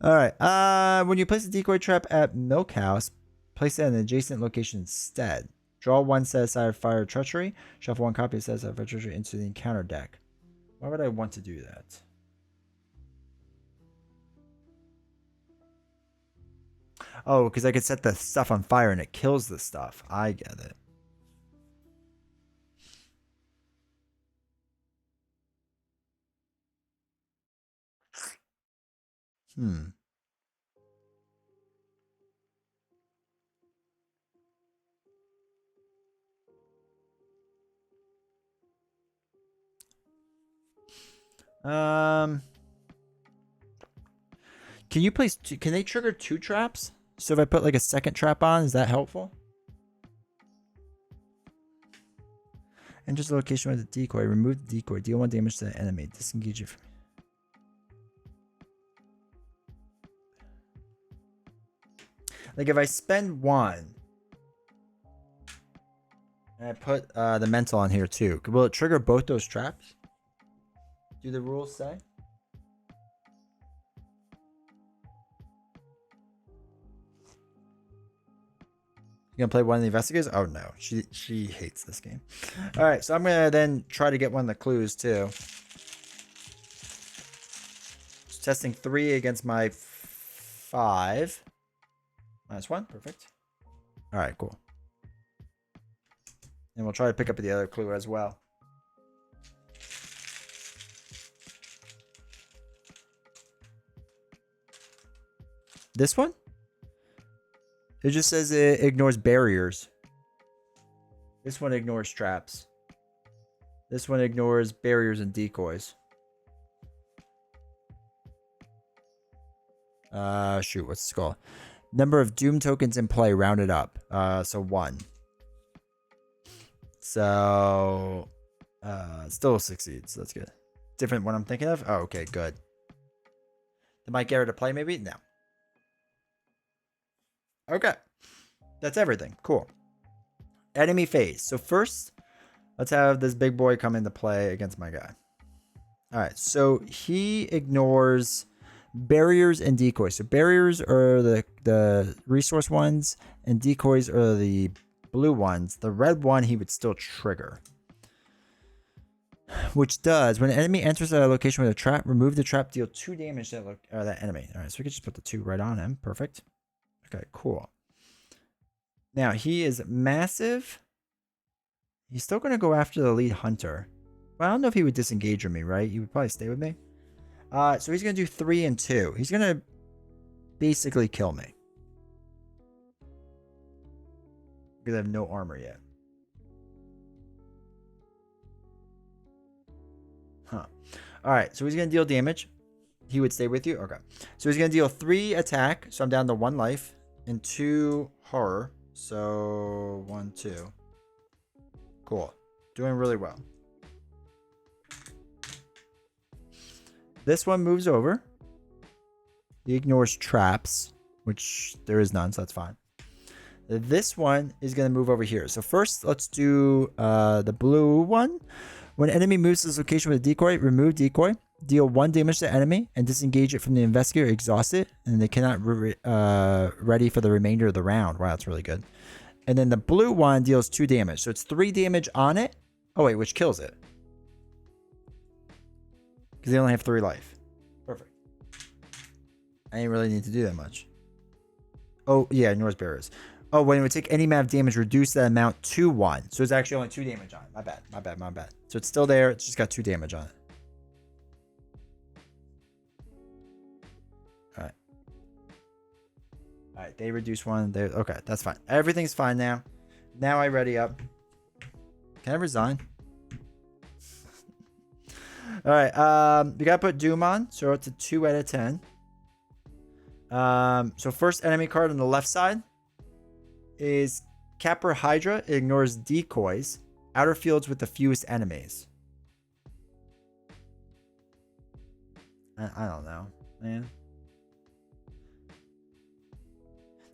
All right. When you place a decoy trap at Milk House, place it at an adjacent location instead. Draw 1 set aside of Fire Treachery. Shuffle 1 copy of set aside of Fire Treachery into the encounter deck. Why would I want to do that? Oh, because I could set the stuff on fire and it kills the stuff. I get it. Can you place can they trigger 2 traps? So if I put like a second trap on, is that helpful? Enter the location with the decoy. Remove the decoy. Deal 1 damage to the enemy. Disengage it from. Like if I spend 1 and I put the mental on here too, will it trigger both those traps? Do the rules say? You gonna play one of the investigators? Oh no, she hates this game. All right, so I'm gonna then try to get one of the clues too. Just testing 3 against my 5. -1, perfect. All right, cool. And we'll try to pick up the other clue as well. This one? It just says it ignores barriers. This one ignores traps. This one ignores barriers and decoys. Shoot, what's this called? Number of doom tokens in play rounded up. So 1. So still succeeds. That's good. Different what I'm thinking of? Oh, okay, good. They might get her to play maybe? No. Okay. That's everything. Cool. Enemy phase. So first, let's have this big boy come into play against my guy. All right. So he ignores barriers and decoys. So barriers are the resource ones, and decoys are the blue ones. The red one he would still trigger. Which does, when an enemy enters a location with a trap, remove the trap, deal 2 damage to that enemy. All right, so we can just put the 2 right on him. Perfect. Okay, cool. Now, he is massive. He's still going to go after the lead hunter. But I don't know if he would disengage with me, right? He would probably stay with me. So he's going to do 3 and 2. He's going to basically kill me. Because I have no armor yet. Huh. Alright, so he's going to deal damage. He would stay with you? Okay. So he's going to deal 3 attack. So I'm down to 1 life. And 2 horror. So 1, 2. Cool. Doing really well. This one moves over. He ignores traps, which there is none, so that's fine. This one is going to move over here. So first, let's do the blue one. When an enemy moves to this location with a decoy, remove decoy. Deal 1 damage to enemy and disengage it from the investigator. Exhaust it, and they cannot ready for the remainder of the round. Wow, that's really good. And then the blue one deals 2 damage. So it's 3 damage on it. Oh, wait, which kills it. Because they only have 3 life. Perfect. I didn't really need to do that much. Oh, yeah, ignores barriers. Oh, when it would take any amount of damage, reduce that amount to 1. So it's actually only 2 damage on it. My bad, my bad, my bad. So it's still there. It's just got 2 damage on it. Alright. Alright, they reduce 1. Okay, that's fine. Everything's fine now. Now I ready up. Can I resign? Alright, we gotta put Doom on. So it's a 2 out of 10. So first enemy card on the left side is Capra Hydra. It ignores decoys. Outer fields with the fewest enemies. I don't know, man.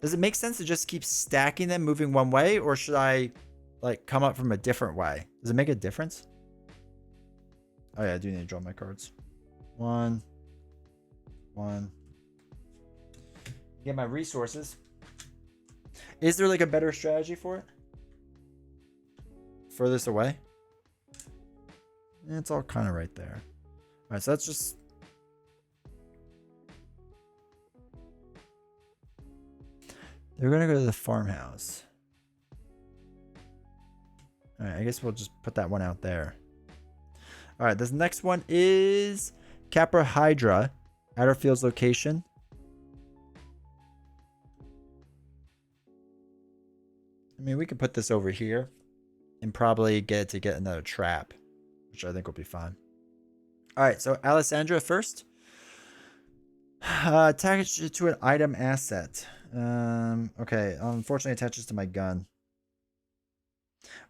Does it make sense to just keep stacking them moving one way? Or should I like come up from a different way? Does it make a difference? Oh yeah, I do need to draw my cards. 1. Get my resources. Is there like a better strategy for it? Furthest away? It's all kind of right there. Alright, so that's just... They're going to go to the farmhouse. Alright, I guess we'll just put that one out there. Alright, this next one is Capra Hydra. Outer Fields location. I mean, we could put this over here and probably get another trap, which I think will be fine. Alright, so Alessandra first. Attach it to an item asset. Okay, unfortunately attaches to my gun.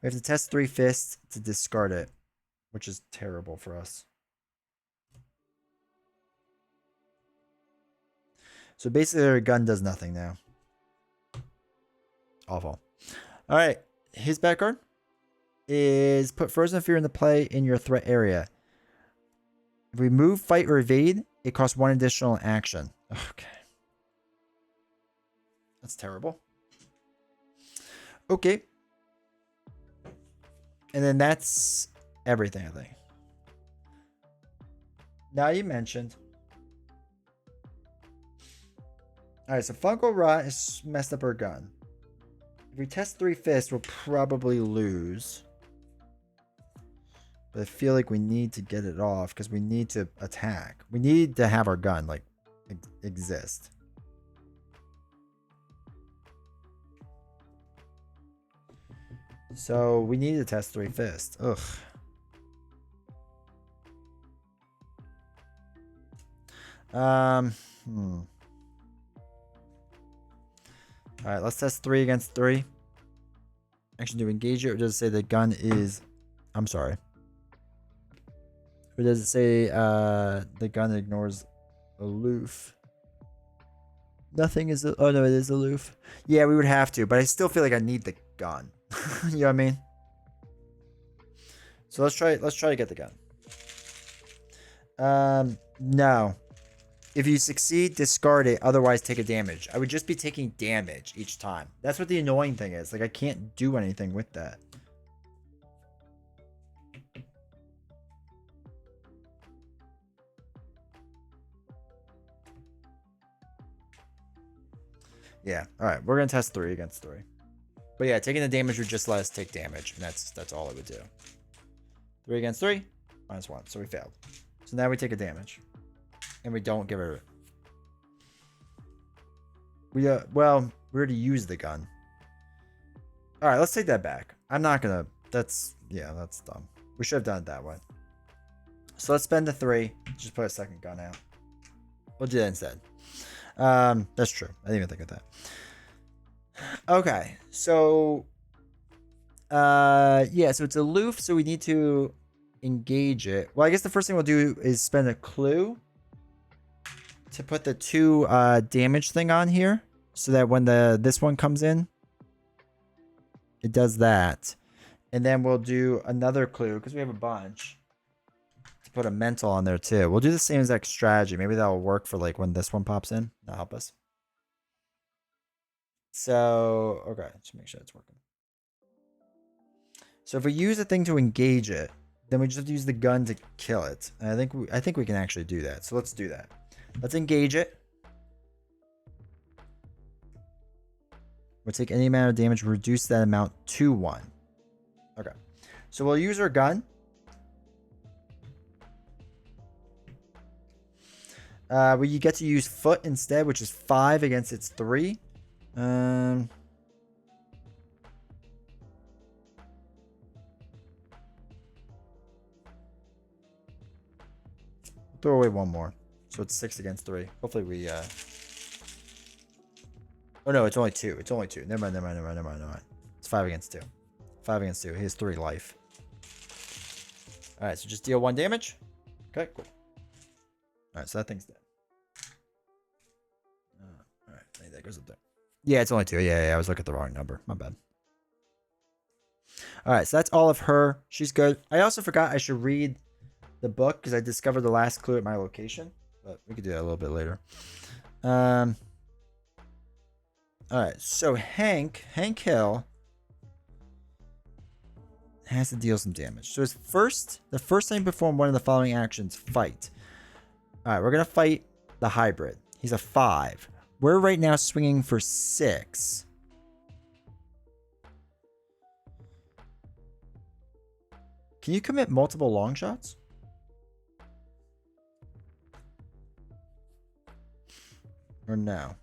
We have to test 3 fists to discard it, which is terrible for us. So basically our gun does nothing now. Awful. Alright, his back card is put Frozen Fear into play in your threat area. If we move, fight, or evade, it costs 1 additional action. Okay. That's terrible. Okay. And then that's everything, I think. Now you mentioned. Alright, so Fungal Rot has messed up our gun. If we test 3 fists, we'll probably lose. But I feel like we need to get it off because we need to attack. We need to have our gun, like, exist. So we need to test 3 fists. Ugh. Alright, let's test 3 against 3. Actually, do we engage it or does it say the gun is... I'm sorry. Or does it say the gun ignores aloof? Nothing is... Oh, no, it is aloof. Yeah, we would have to, but I still feel like I need the gun. You know what I mean? So let's try to get the gun. No. If you succeed, discard it. Otherwise, take a damage. I would just be taking damage each time. That's what the annoying thing is. Like, I can't do anything with that. Yeah. All right. We're going to test 3 against 3. But yeah, taking the damage would just let us take damage. And that's all it would do. 3 against 3. -1. So we failed. So now we take a damage. And we don't give her... well, we already used the gun. All right, let's take that back. I'm not going to... that's dumb. We should have done it that way. So let's spend the 3. Just put a second gun out. We'll do that instead. That's true. I didn't even think of that. Okay, so... yeah, so it's aloof, so we need to engage it. Well, I guess the first thing we'll do is spend a clue to put the 2 damage thing on here, so that when this one comes in, it does that. And then we'll do another clue, because we have a bunch, to put a mental on there too. We'll do the same exact strategy. Maybe that'll work for like when this one pops in. That'll help us. So, okay, just make sure it's working. So if we use a thing to engage it, then we just have to use the gun to kill it. And I think we can actually do that. So let's do that. Let's engage it. We'll take any amount of damage, reduce that amount to 1. Okay. So we'll use our gun. We get to use foot instead, which is 5 against its 3. Throw away 1 more. So it's 6 against 3. Hopefully we oh no, it's only 2. It's only 2. Never mind. It's 5 against 2. 5 against 2. He has 3 life. Alright, so just deal 1 damage. Okay, cool. Alright, so that thing's dead. Alright, I think that goes up there. Yeah, it's only 2. Yeah, I was looking at the wrong number. My bad. Alright, so that's all of her. She's good. I also forgot I should read the book because I discovered the last clue at my location. But we could do that a little bit later. Alright, so Hank Hill has to deal some damage. So the first time you perform one of the following actions, fight. Alright, we're going to fight the hybrid. He's a 5. We're right now swinging for 6. Can you commit multiple long shots? Or no?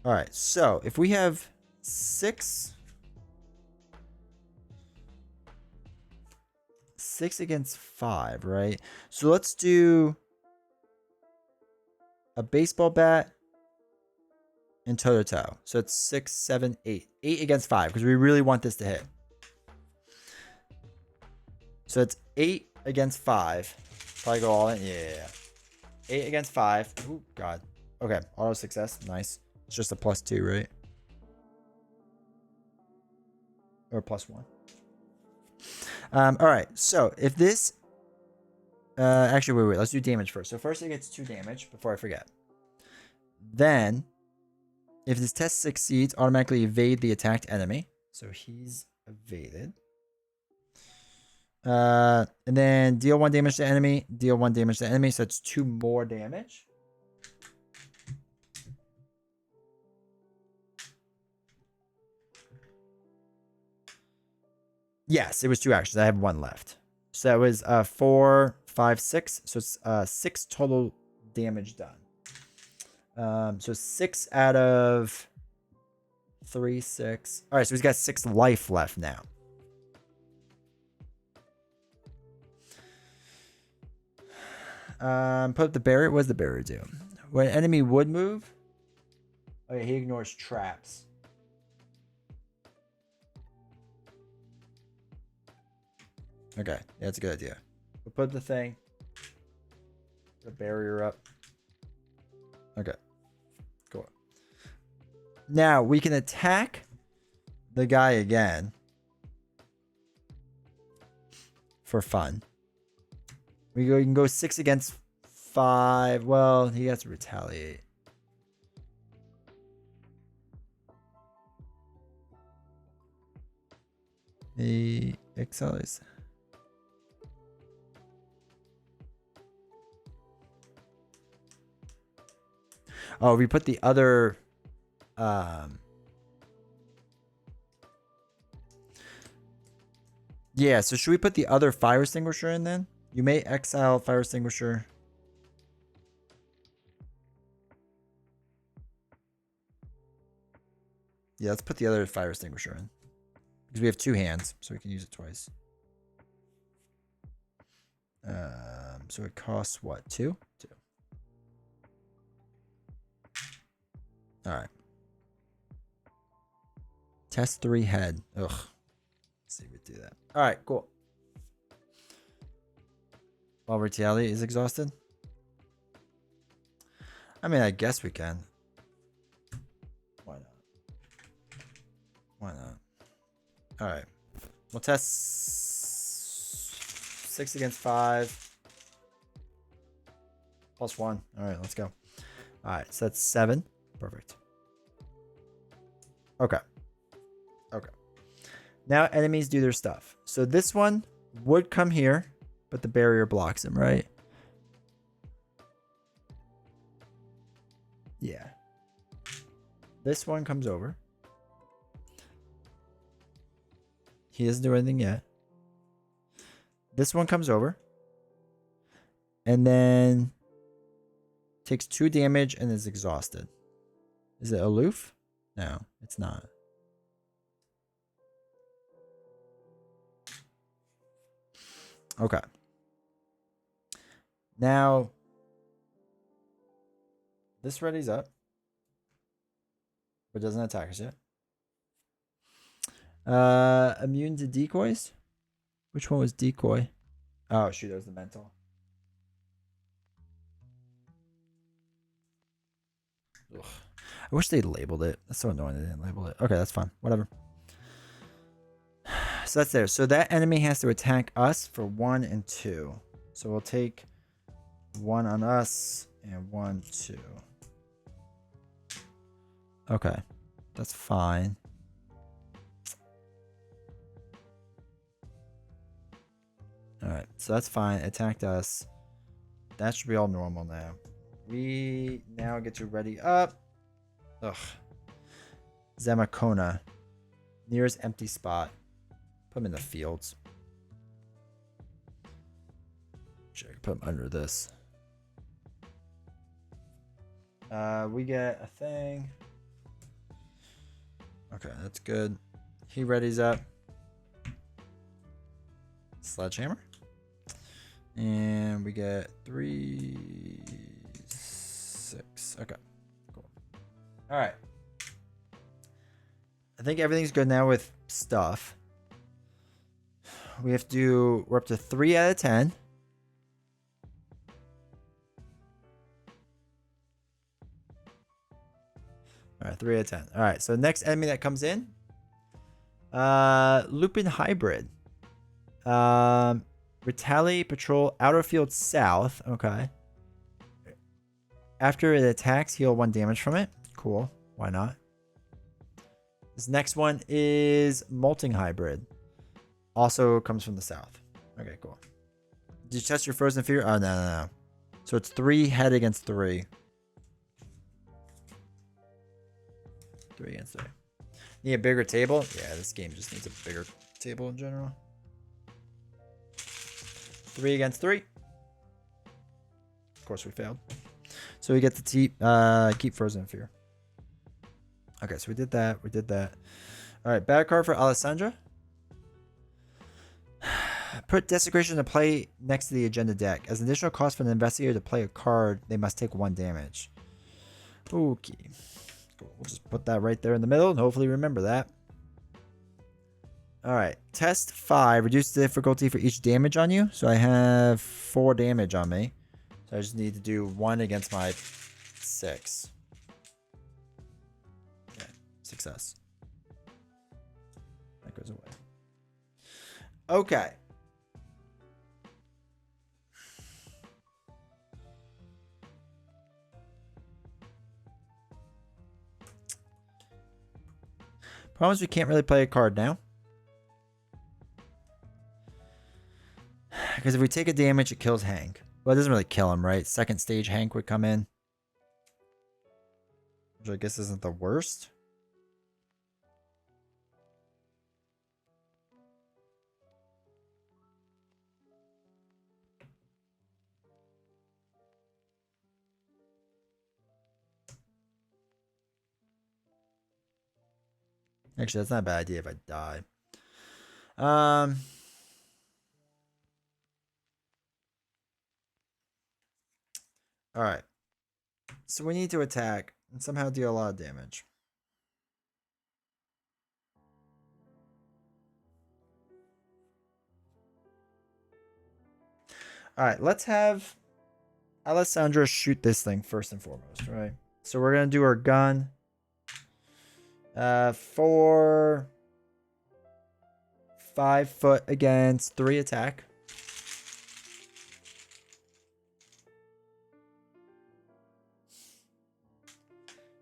All right, so if we have 6 against 5, right? So let's do a baseball bat and toe-to-toe. So it's 6, 7, 8. 8 against 5, because we really want this to hit. So it's 8 against 5. Probably go all in. Yeah. 8 against 5. Oh, God. Okay, auto success. Nice. It's just a +2, right? Or +1. All right. So if this, actually, wait. Let's do damage first. So first, it gets 2 damage before I forget. Then, if this test succeeds, automatically evade the attacked enemy. So he's evaded. And then deal 1 damage to enemy. Deal 1 damage to enemy. So it's 2 more damage. Yes, it was 2 actions. I have 1 left. So that was 4, 5, 6. So it's 6 total damage done. So 6 out of 3, 6. All right, so he's got 6 life left now. Put up the barrier. What does the barrier do? When an enemy would move, oh yeah, he ignores traps. Okay, yeah, that's a good idea. We'll put the thing, the barrier up. Okay, cool. Now we can attack the guy again. for fun. We can go 6 against 5. Well, he has to retaliate. He excels. Oh, we put the other yeah, so should we put the other fire extinguisher in then? You may exile fire extinguisher. Yeah, let's put the other fire extinguisher in. Because we have 2 hands, so we can use it twice. So it costs what? 2? 2. Alright. Test 3 head. Ugh. Let's see if we do that. Alright, cool. While retaliate is exhausted? I mean, I guess we can. Why not? Why not? Alright. We'll test 6 against 5. Plus 1. Alright, let's go. Alright, so that's 7. Perfect. Okay. Okay. Now enemies do their stuff. So this one would come here, but the barrier blocks him, right? Yeah. This one comes over. He doesn't do anything yet. This one comes over. And then takes 2 damage and is exhausted. Is it aloof? No, it's not. Okay. Now, this ready's up, but doesn't attack us yet. Immune to decoys? Which one was decoy? Oh, shoot, that was the mental. Ugh. I wish they'd labeled it. That's so annoying they didn't label it. Okay, that's fine. Whatever. So that's there. So that enemy has to attack us for 1 and 2. So we'll take 1 on us and 1, 2. Okay. That's fine. Alright, so that's fine. Attacked us. That should be all normal now. We now get to ready up. Ugh. Zamakona. Nearest empty spot. Put him in the fields. Should I put him under this? We get a thing. Okay, that's good. He readies up. Sledgehammer. And we get 3, 6. Okay, cool. All right. I think everything's good now with stuff. We have to do, we're up to 3 out of 10. All right, 3 out of 10. All right, so next enemy that comes in, Lupin Hybrid. Retaliate patrol outer field south. Okay. After it attacks, heal 1 damage from it. Cool. Why not? This next one is Molting Hybrid. Also comes from the south. Okay, cool. Did you test your frozen fear? Oh, no. So it's 3 head against 3. 3 against 3. Need a bigger table? Yeah, this game just needs a bigger table in general. 3 against 3. Of course, we failed. So we get to keep frozen fear. Okay, so we did that. We did that. All right, bad card for Alessandra. Put Desecration to play next to the agenda deck. As an additional cost for an investigator to play a card, they must take 1 damage. Okay. Cool. We'll just put that right there in the middle and hopefully remember that. Alright. Test 5. Reduce the difficulty for each damage on you. So I have 4 damage on me. So I just need to do 1 against my 6. Okay. Success. That goes away. Okay. Problem is we can't really play a card now. Because if we take a damage, it kills Hank. Well, it doesn't really kill him, right? Second stage Hank would come in. Which I guess isn't the worst. Actually, that's not a bad idea if I die. Alright. So we need to attack and somehow deal a lot of damage. Alright, let's have Alessandra shoot this thing first and foremost, right? So we're going to do our gun. For 5 foot against 3 attack.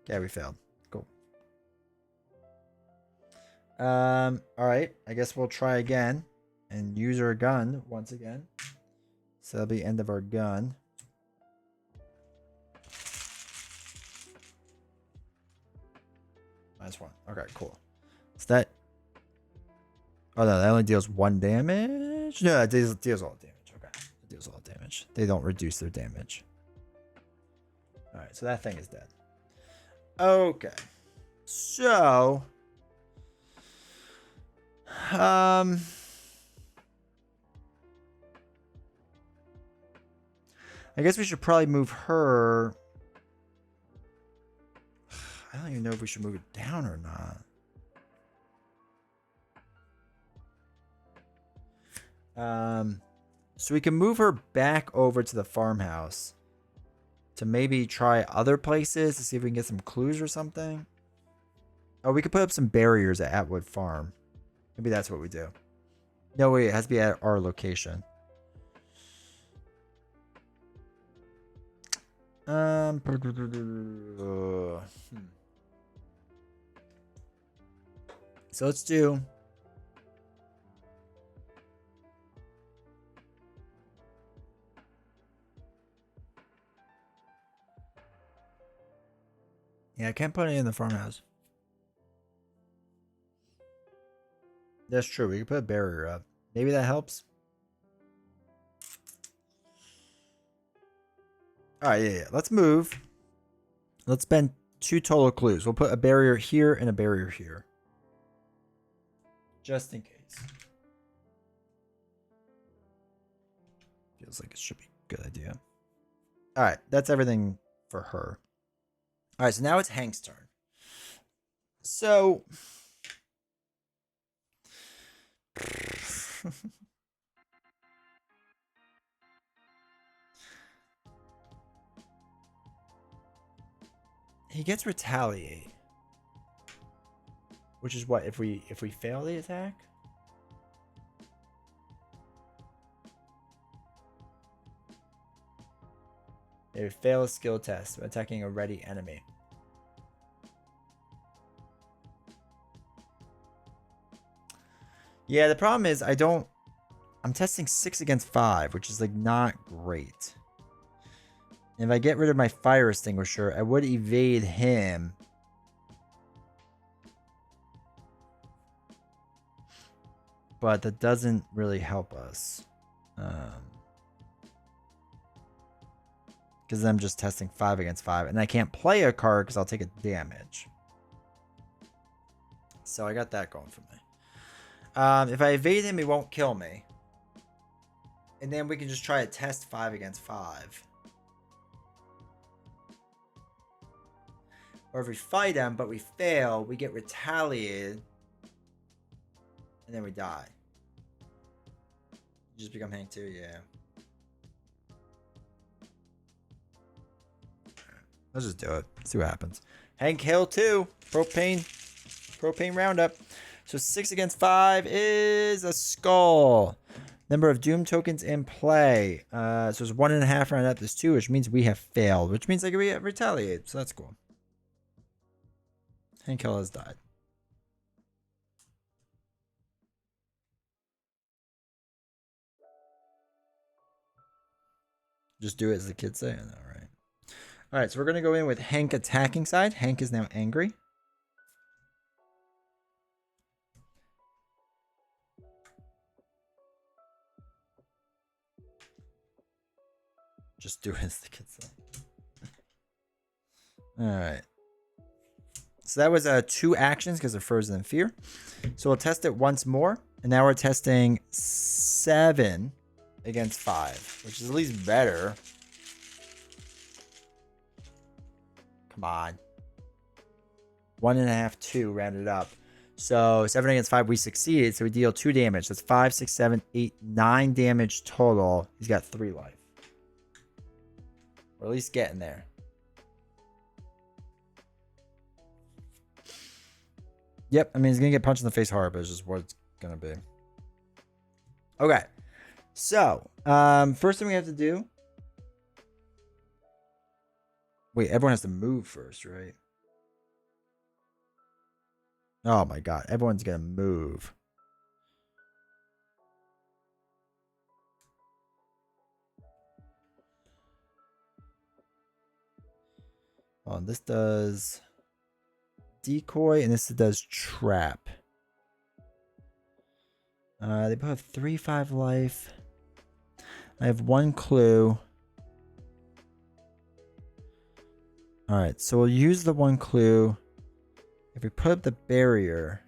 Okay, we failed. Cool. Alright. I guess we'll try again and use our gun once again. So that'll be end of our gun. -1. Okay, cool. Is that... Oh no, that only deals 1 damage? No, it deals all damage. Okay. It deals all damage. They don't reduce their damage. Alright, so that thing is dead. Okay. So... I guess we should probably move her... I don't even know if we should move it down or not. So we can move her back over to the farmhouse to maybe try other places to see if we can get some clues or something. Oh, we could put up some barriers at Atwood Farm. Maybe that's what we do. No, wait, it has to be at our location. So let's do... Yeah, I can't put it in the farmhouse. That's true. We can put a barrier up. Maybe that helps. Alright, yeah. Let's move. Let's spend 2 total clues. We'll put a barrier here and a barrier here. Just in case. Feels like it should be a good idea. Alright, that's everything for her. Alright, so now it's Hank's turn. So... he gets retaliate. Which is what, if we fail the attack? If we fail a skill test when attacking a ready enemy. Yeah, the problem is I'm testing 6 against 5, which is like not great. And if I get rid of my fire extinguisher, I would evade him. But that doesn't really help us. Because I'm just testing 5 against 5. And I can't play a card because I'll take a damage. So I got that going for me. If I evade him, he won't kill me. And then we can just try to test 5 against 5. Or if we fight him, but we fail, we get retaliated. And then we die. You just become Hank too, yeah. Let's just do it. See what happens. Hank Hill 2. Propane roundup. So 6 against 5 is a skull. Number of doom tokens in play. So it's 1.5 round up. There's 2, which means we have failed. Which means I can retaliate. So that's cool. Hank Hill has died. Just do it as the kids say. All right. All right. So we're gonna go in with Hank attacking side. Hank is now angry. Just do it as the kids say. All right. So that was 2 actions because they're frozen in fear. So we'll test it once more. And now we're testing 7 against 5, which is at least better. Come on. 1.5, 2 rounded up. So 7 against 5, we succeeded. So we deal 2 damage. That's 5, 6, 7, 8, 9 damage total. He's got 3 life. Or at least getting there. Yep, I mean, he's going to get punched in the face hard, but it's just what it's going to be. Okay. So, first thing we have to do. Wait, everyone has to move first, right? Oh my god, everyone's going to move. Oh, this does decoy, and this does trap. They both have 3, 5 life. I have 1 clue. Alright, so we'll use the 1 clue. If we put up the barrier.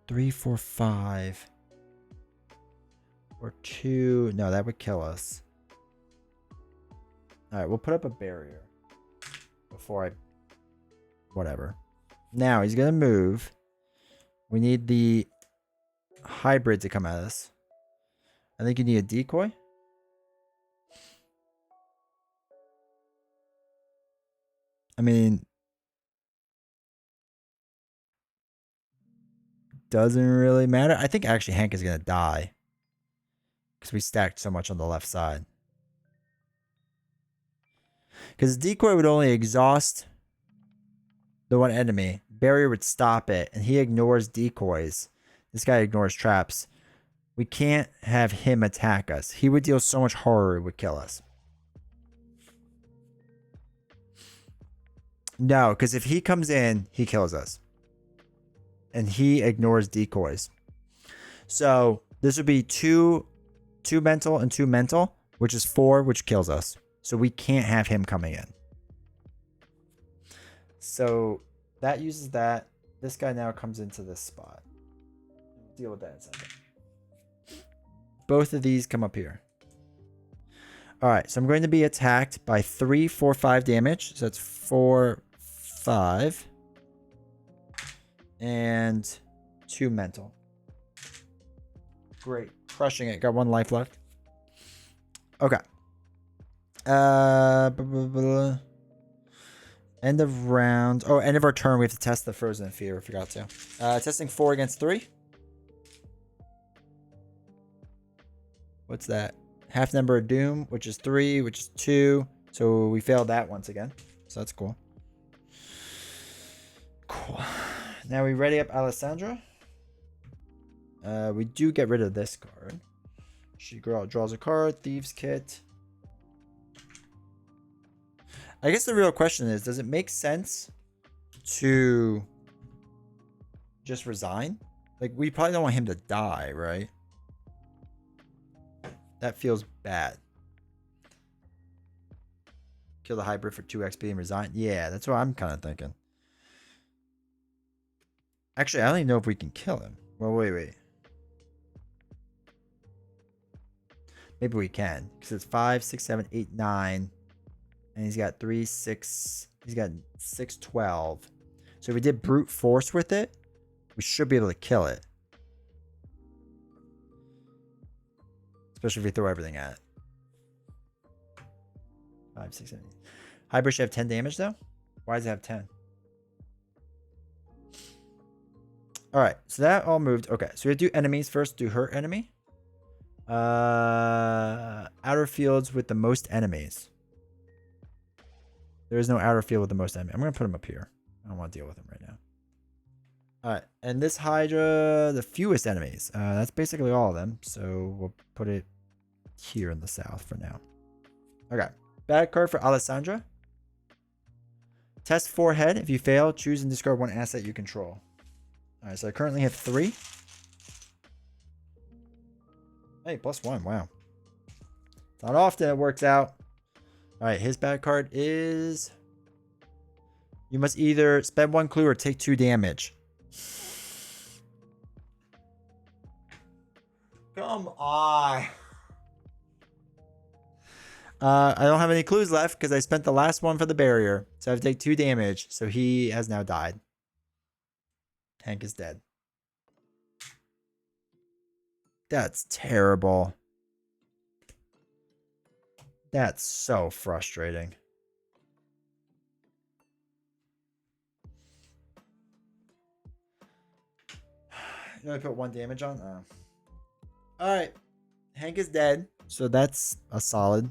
3, 4, 5. Or 2. No, that would kill us. Alright, we'll put up a barrier. Before I... Whatever. Now, he's going to move. We need the hybrid to come at us. I think you need a decoy. I mean... Doesn't really matter. I think actually Hank is going to die. Because we stacked so much on the left side. Because decoy would only exhaust the one enemy. Barrier would stop it. And he ignores decoys. This guy ignores traps. We can't have him attack us. He would deal so much horror, it would kill us. No, because if he comes in, he kills us. And he ignores decoys. So this would be 2 mental and 2 mental, which is 4, which kills us. So we can't have him coming in. So that uses that. This guy now comes into this spot. Deal with that in a second. Both of these come up here. Alright, so I'm going to be attacked by 3, 4, 5 damage. So that's 4, 5. And 2 mental. Great. Crushing it. Got 1 life left. Okay. End of round. Oh, end of our turn. We have to test the frozen fear. I forgot to. Testing 4 against 3. What's that? Half number of doom, which is 3, which is 2. So we failed that once again. So that's cool. Cool. Now we ready up Alessandra. We do get rid of this card. She draws a card. Thieves Kit. I guess the real question is, does it make sense to just resign? Like, we probably don't want him to die, right? That feels bad. Kill the hybrid for 2 XP and resign. Yeah, that's what I'm kind of thinking. Actually, I don't even know if we can kill him. Well, wait. Maybe we can. Because it's 5, 6, 7, 8, 9. And he's got 3, 6. He's got 6, 12. So if we did brute force with it, we should be able to kill it. Especially if we throw everything at it. 5, 6, 7, 8. Hybrid should have 10 damage though? Why does it have 10? Alright, so that all moved. Okay, so we do enemies first. Do her enemy. Outer fields with the most enemies. There is no outer field with the most enemies. I'm going to put him up here. I don't want to deal with him right now. Alright, and this Hydra, the fewest enemies. That's basically all of them. So we'll put it here in the south for now. Okay. Bad card for Alessandra. Test forehead. If you fail, choose and discard one asset you control. All right, so I currently have 3. Hey, +1. Wow. It's not often it works out. All right, his bad card is... You must either spend 1 clue or take 2 damage. Come on. I don't have any clues left because I spent the last one for the barrier. So I have to take 2 damage. So he has now died. Hank is dead. That's terrible. That's so frustrating. You only put 1 damage on? Oh. Alright. Hank is dead. So that's a solid.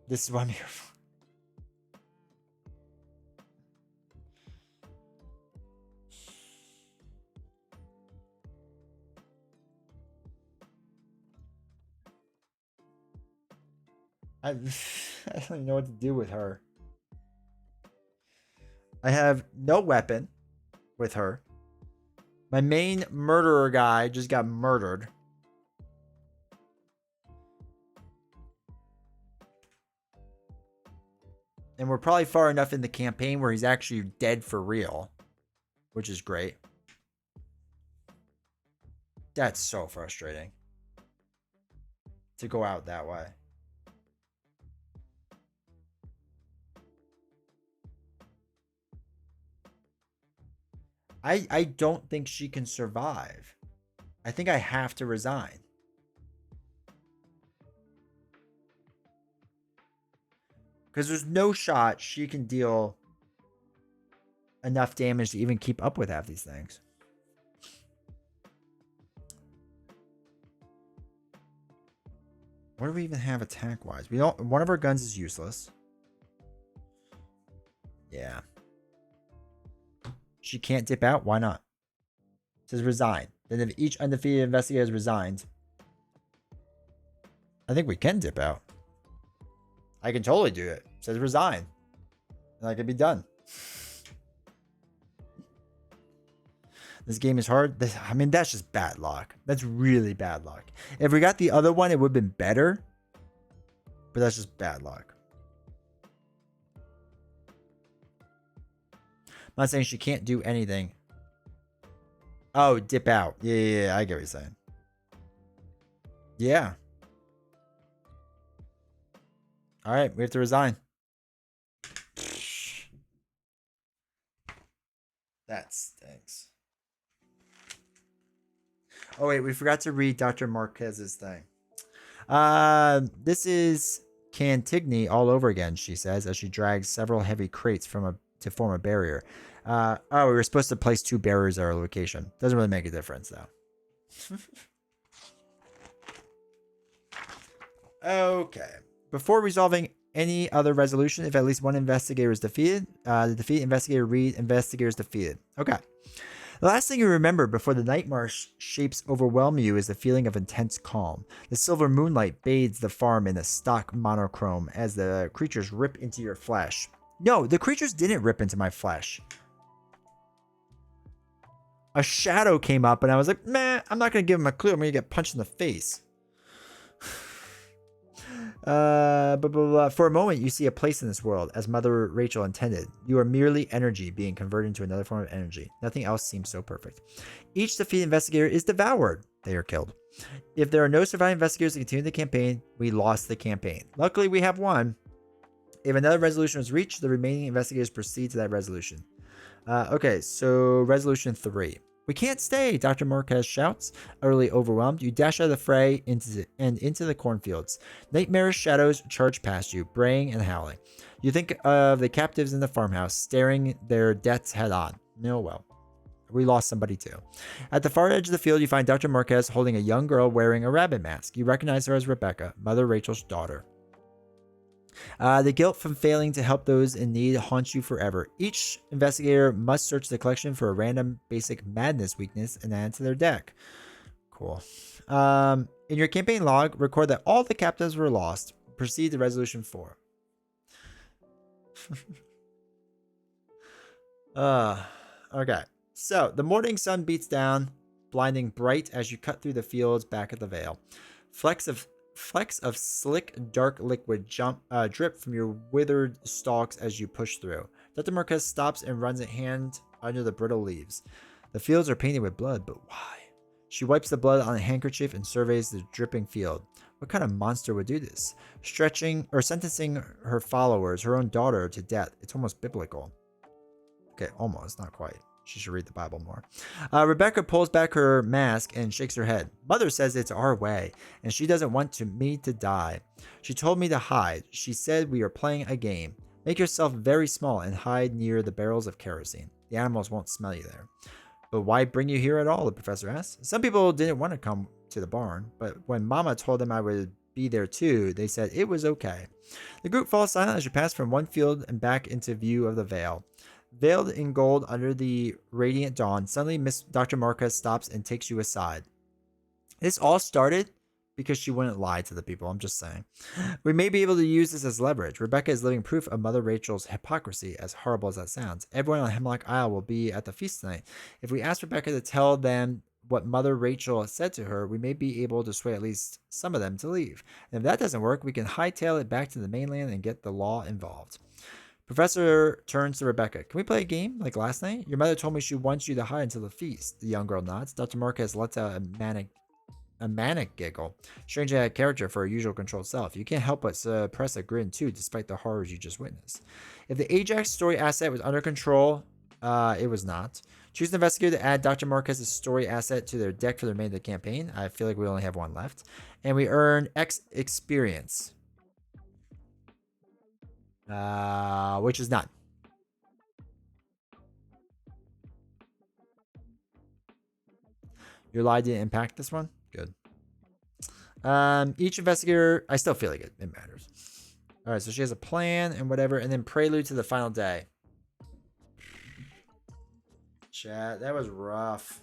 This is what I'm here for. I don't even know what to do with her. I have no weapon with her. My main murderer guy just got murdered. And we're probably far enough in the campaign where he's actually dead for real, which is great. That's so frustrating to go out that way. I don't think she can survive. I think I have to resign. Because there's no shot she can deal enough damage to even keep up with half these things. What do we even have attack-wise? We don't. One of our guns is useless. Yeah. She can't dip out? Why not? It says resign. Then if each undefeated investigator has resigned, I think we can dip out. I can totally do it. It says resign. And I can be done. This game is hard. I mean, that's just bad luck. That's really bad luck. If we got the other one, it would have been better. But that's just bad luck. I'm not saying she can't do anything. Oh, dip out. Yeah, I get what you're saying. Yeah. All right, we have to resign. That stinks. Oh, wait, we forgot to read Dr. Marquez's thing. This is Cantigny all over again, she says, as she drags several heavy crates to form a barrier. Oh, we were supposed to place 2 barriers at our location. Doesn't really make a difference, though. Okay. Before resolving any other resolution, if at least one investigator is defeated, the defeated investigator reads investigator is defeated. Okay. The last thing you remember before the nightmare shapes overwhelm you is the feeling of intense calm. The silver moonlight bathes the farm in a stock monochrome as the creatures rip into your flesh. No, the creatures didn't rip into my flesh. A shadow came up and I was like, meh, I'm not going to give him a clue. I'm going to get punched in the face. For a moment, you see a place in this world, as Mother Rachel intended. You are merely energy being converted into another form of energy. Nothing else seems so perfect. Each defeated investigator is devoured. They are killed. If there are no surviving investigators to continue the campaign, we lost the campaign. Luckily, we have one. If another resolution was reached, the remaining investigators proceed to that resolution. Okay, so resolution 3. We can't stay, Dr. Marquez shouts. Utterly overwhelmed, you dash out of the fray into the cornfields. Nightmarish shadows charge past you, braying and howling. You think of the captives in the farmhouse, staring their deaths head on. No, well, we lost somebody too. At the far edge of the field, you find Dr. Marquez holding a young girl wearing a rabbit mask. You recognize her as Rebecca, Mother Rachel's daughter. The guilt from failing to help those in need haunts you forever. Each investigator must search the collection for a random basic madness weakness and add to their deck. Cool. In your campaign log, record that all the captives were lost. Proceed to resolution 4. Okay. So the morning sun beats down, blinding bright as you cut through the fields back at the Vale. Flecks of slick, dark liquid drip from your withered stalks as you push through. Dr. Marquez stops and runs a hand under the brittle leaves. The fields are painted with blood, but why? She wipes the blood on a handkerchief and surveys the dripping field. What kind of monster would do this? Sentencing her followers, her own daughter, to death. It's almost biblical. Okay, almost, not quite. She should read the Bible more. Rebecca pulls back her mask and shakes her head. Mother says it's our way, and she doesn't want me to die. She told me to hide. She said we are playing a game. Make yourself very small and hide near the barrels of kerosene. The animals won't smell you there. But why bring you here at all? The professor asked. Some people didn't want to come to the barn, but when Mama told them I would be there too, they said it was okay. The group falls silent as you pass from one field and back into view of the Vale. Veiled in gold under the radiant dawn, suddenly Dr. Marquez stops and takes you aside. This all started because she wouldn't lie to the people, I'm just saying. We may be able to use this as leverage. Rebecca is living proof of Mother Rachel's hypocrisy, as horrible as that sounds. Everyone on Hemlock Isle will be at the feast tonight. If we ask Rebecca to tell them what Mother Rachel said to her, we may be able to sway at least some of them to leave. And if that doesn't work, we can hightail it back to the mainland and get the law involved. Professor turns to Rebecca. Can we play a game like last night? Your mother told me she wants you to hide until the feast. The young girl nods. Dr. Marquez lets out a manic giggle. Strange out of character for her usual controlled self. You can't help but suppress a grin too, despite the horrors you just witnessed. If the Ajax story asset was under control, it was not. Choose an investigator to add Dr. Marquez's story asset to their deck for the remainder of the campaign. I feel like we only have one left. And we earn X experience. Which is none. Your lie didn't impact this one? Good. Each investigator, I still feel like it matters. All right, so she has a plan and whatever, and then prelude to the final day. Chat, that was rough.